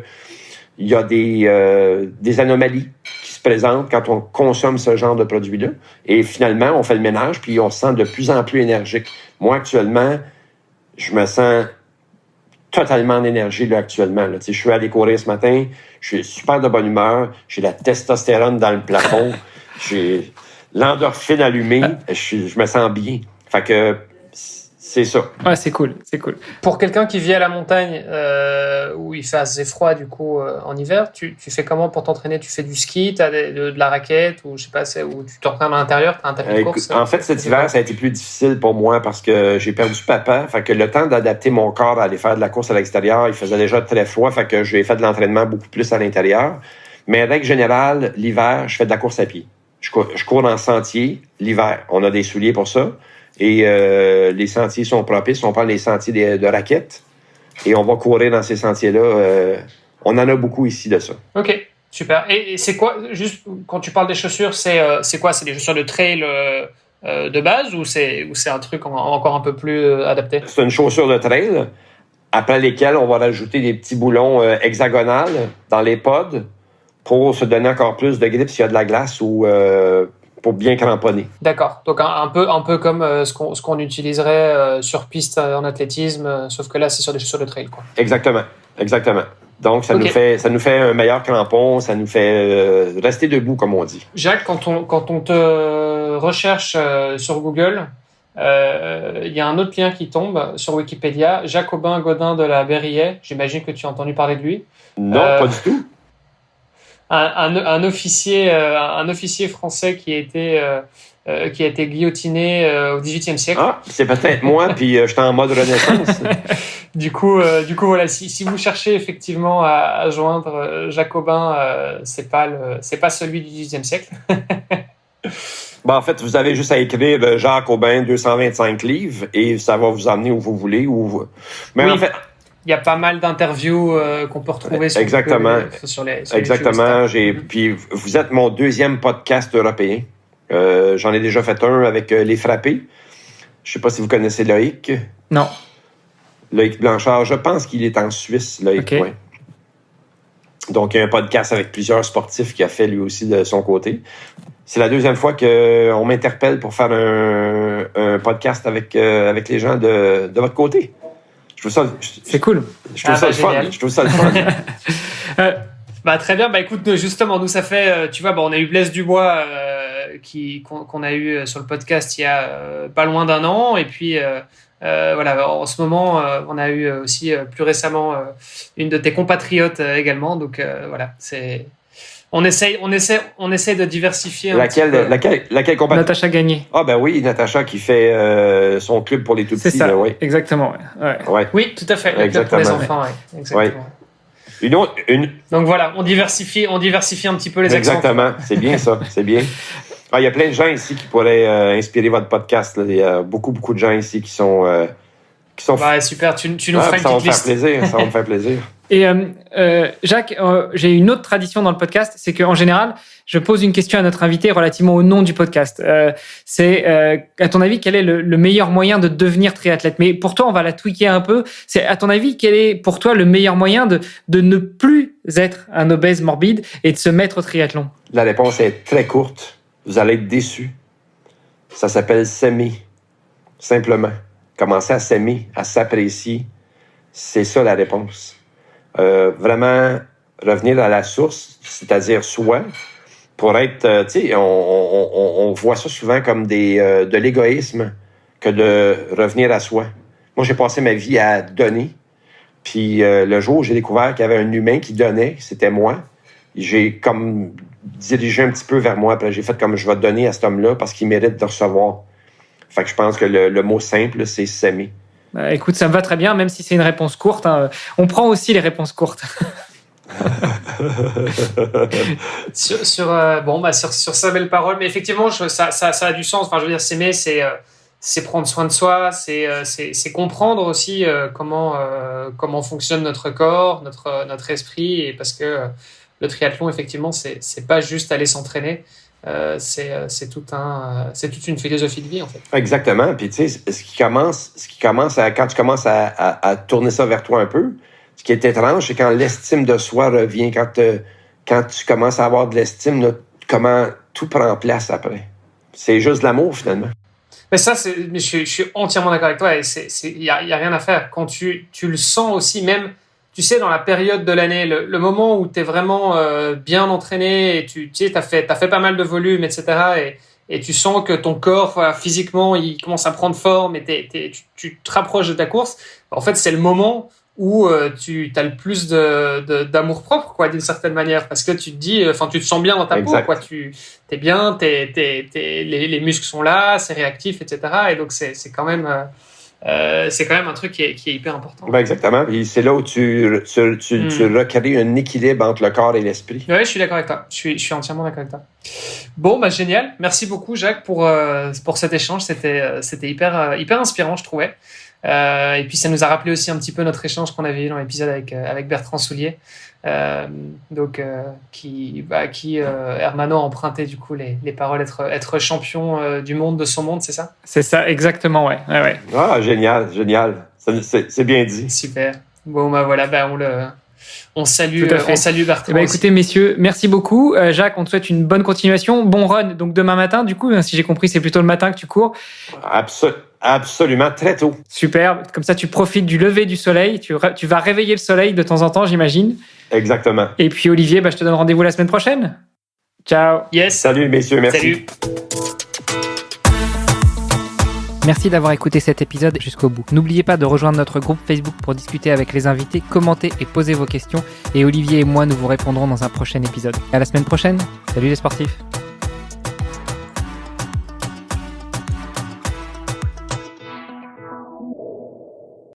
il y a des anomalies qui se présentent quand on consomme ce genre de produits-là. Et finalement, on fait le ménage, puis on se sent de plus en plus énergique. Moi, actuellement, je me sens totalement en énergie là, actuellement. Là. Je suis allé courir ce matin, je suis super de bonne humeur, j'ai la testostérone dans le plafond, j'ai l'endorphine allumée, je me sens bien. Fait que c'est ça. Ouais, c'est cool, c'est cool. Pour quelqu'un qui vit à la montagne, où il fait assez froid du coup en hiver, tu fais comment pour t'entraîner? Tu fais du ski, tu as de la raquette, ou je sais pas, où tu t'entraînes à l'intérieur, tu as un tapis de course? En fait, cet hiver, ça a été plus difficile pour moi parce que j'ai perdu papa. Fait que le temps d'adapter mon corps à aller faire de la course à l'extérieur, il faisait déjà très froid, fait que j'ai fait de l'entraînement beaucoup plus à l'intérieur. Mais règle générale, l'hiver, je fais de la course à pied. Je cours en sentier l'hiver. On a des souliers pour ça. Et les sentiers sont propices. On prend les sentiers de raquettes et on va courir dans ces sentiers-là. On en a beaucoup ici de ça. OK, super. Et c'est quoi, juste quand tu parles des chaussures, c'est quoi? C'est des chaussures de trail de base ou c'est un truc encore un peu plus adapté? C'est une chaussure de trail après lesquelles on va rajouter des petits boulons hexagonales dans les pods pour se donner encore plus de grip s'il y a de la glace ou pour bien cramponner. D'accord. Donc un peu comme ce qu'on utiliserait sur piste en athlétisme, sauf que là c'est sur des chaussures de trail, quoi. Exactement. Donc ça nous fait un meilleur crampon, ça nous fait rester debout comme on dit. Jacques, quand on te recherche sur Google, il y a un autre lien qui tombe sur Wikipédia. Jacobin Godin de la Berrière. J'imagine que tu as entendu parler de lui. Non, pas du tout. Un officier français qui a été guillotiné au XVIIIe siècle. Ah, c'est peut-être moi, puis j'étais en mode renaissance. Du coup, voilà, si vous cherchez effectivement à joindre Jacobin, c'est pas celui du XVIIIe siècle. En fait, vous avez juste à écrire Jacques Aubin, 225 livres, et ça va vous emmener où vous voulez. Mais oui. En fait, il y a pas mal d'interviews qu'on peut retrouver sur les Exactement. Puis vous êtes mon deuxième podcast européen. J'en ai déjà fait un avec Les Frappés. Je sais pas si vous connaissez Loïc. Non. Loïc Blanchard. Je pense qu'il est en Suisse, Loïc. Okay. Ouais. Donc, il y a un podcast avec plusieurs sportifs qu'il a fait lui aussi de son côté. C'est la deuxième fois qu'on m'interpelle pour faire un podcast avec les gens de votre côté. C'est cool. Je trouve ça le fun. Très bien. Écoute, justement, nous, ça fait, tu vois, on a eu Blaise Dubois qu'on a eu sur le podcast il y a pas loin d'un an. Et puis, voilà, en ce moment, on a eu aussi plus récemment une de tes compatriotes également. Donc, voilà, on essaye de diversifier un petit peu. Laquelle compatriote? Natacha Gagné. Ah ben oui, Natacha qui fait son club pour les tout petits. C'est ça, là, oui. Exactement. Ouais. Oui, tout à fait. Le club pour les enfants, ouais. Exactement. Ouais. Donc voilà, on diversifie un petit peu les accents. Exactement, c'est bien ça, c'est bien. Il y a plein de gens ici qui pourraient inspirer votre podcast. Là. Il y a beaucoup de gens ici qui sont super, tu nous feras une petite liste. Ça va me faire plaisir. Et Jacques, j'ai une autre tradition dans le podcast, c'est qu'en général, je pose une question à notre invité relativement au nom du podcast. C'est, à ton avis, quel est le meilleur moyen de devenir triathlète? Mais pour toi, on va la tweaker un peu. C'est, à ton avis, quel est pour toi le meilleur moyen de ne plus être un obèse morbide et de se mettre au triathlon? La réponse est très courte. Vous allez être déçus. Ça s'appelle s'aimer. Simplement. Commencer à s'aimer, à s'apprécier. C'est ça la réponse. Vraiment revenir à la source, c'est-à-dire soi, pour être, tu sais, on voit ça souvent comme de l'égoïsme que de revenir à soi. Moi, j'ai passé ma vie à donner, puis le jour où j'ai découvert qu'il y avait un humain qui donnait, c'était moi, j'ai comme dirigé un petit peu vers moi, puis j'ai fait comme je vais donner à cet homme-là parce qu'il mérite de recevoir. Fait que je pense que le mot simple, c'est s'aimer. Écoute, ça me va très bien, même si c'est une réponse courte. Hein. On prend aussi les réponses courtes. Sur sa belle parole, mais effectivement, ça a du sens. Enfin, je veux dire, s'aimer, c'est prendre soin de soi, c'est comprendre aussi comment fonctionne notre corps, notre esprit, et parce que le triathlon, effectivement, c'est pas juste aller s'entraîner. C'est toute une philosophie de vie, en fait. Exactement. Puis tu sais, quand tu commences à tourner ça vers toi un peu, ce qui est étrange, c'est quand l'estime de soi revient, quand tu commences à avoir de l'estime, là, comment tout prend place après. C'est juste de l'amour, finalement. Mais ça, je suis entièrement d'accord avec toi, et il y a rien à faire. Quand tu le sens aussi, même, tu sais, dans la période de l'année, le moment où tu es vraiment bien entraîné, et tu sais, t'as fait pas mal de volume, etc., et tu sens que ton corps, voilà, physiquement, il commence à prendre forme, et tu te rapproches de ta course. En fait, c'est le moment où tu as le plus d'amour propre, quoi, d'une certaine manière, parce que tu te dis, tu te sens bien dans ta peau, quoi, t'es bien, les muscles sont là, c'est réactif, etc., et donc c'est quand même un truc qui est hyper important. Ben exactement. Et c'est là où tu recrées un équilibre entre le corps et l'esprit. Oui, je suis d'accord avec toi. Je suis entièrement d'accord avec toi. Bon, génial. Merci beaucoup, Jacques, pour cet échange. C'était hyper inspirant, je trouvais. Et puis, ça nous a rappelé aussi un petit peu notre échange qu'on avait eu dans l'épisode avec Bertrand Soulier. Qui Hermano a emprunté du coup les paroles être champion du monde de son monde, c'est ça? C'est ça, exactement, ouais. Ah, génial. C'est bien dit. Super. Bon, voilà, on salue Bertrand. Écoutez, messieurs, merci beaucoup. Jacques, on te souhaite une bonne continuation. Bon run, donc demain matin, du coup, si j'ai compris, c'est plutôt le matin que tu cours. Absolument, très tôt. Super, comme ça tu profites du lever du soleil, tu vas réveiller le soleil de temps en temps, j'imagine. Exactement. Et puis Olivier, je te donne rendez-vous la semaine prochaine. Ciao. Yes. Salut messieurs, merci. Salut. Merci d'avoir écouté cet épisode jusqu'au bout. N'oubliez pas de rejoindre notre groupe Facebook pour discuter avec les invités, commenter et poser vos questions. Et Olivier et moi, nous vous répondrons dans un prochain épisode. À la semaine prochaine. Salut les sportifs.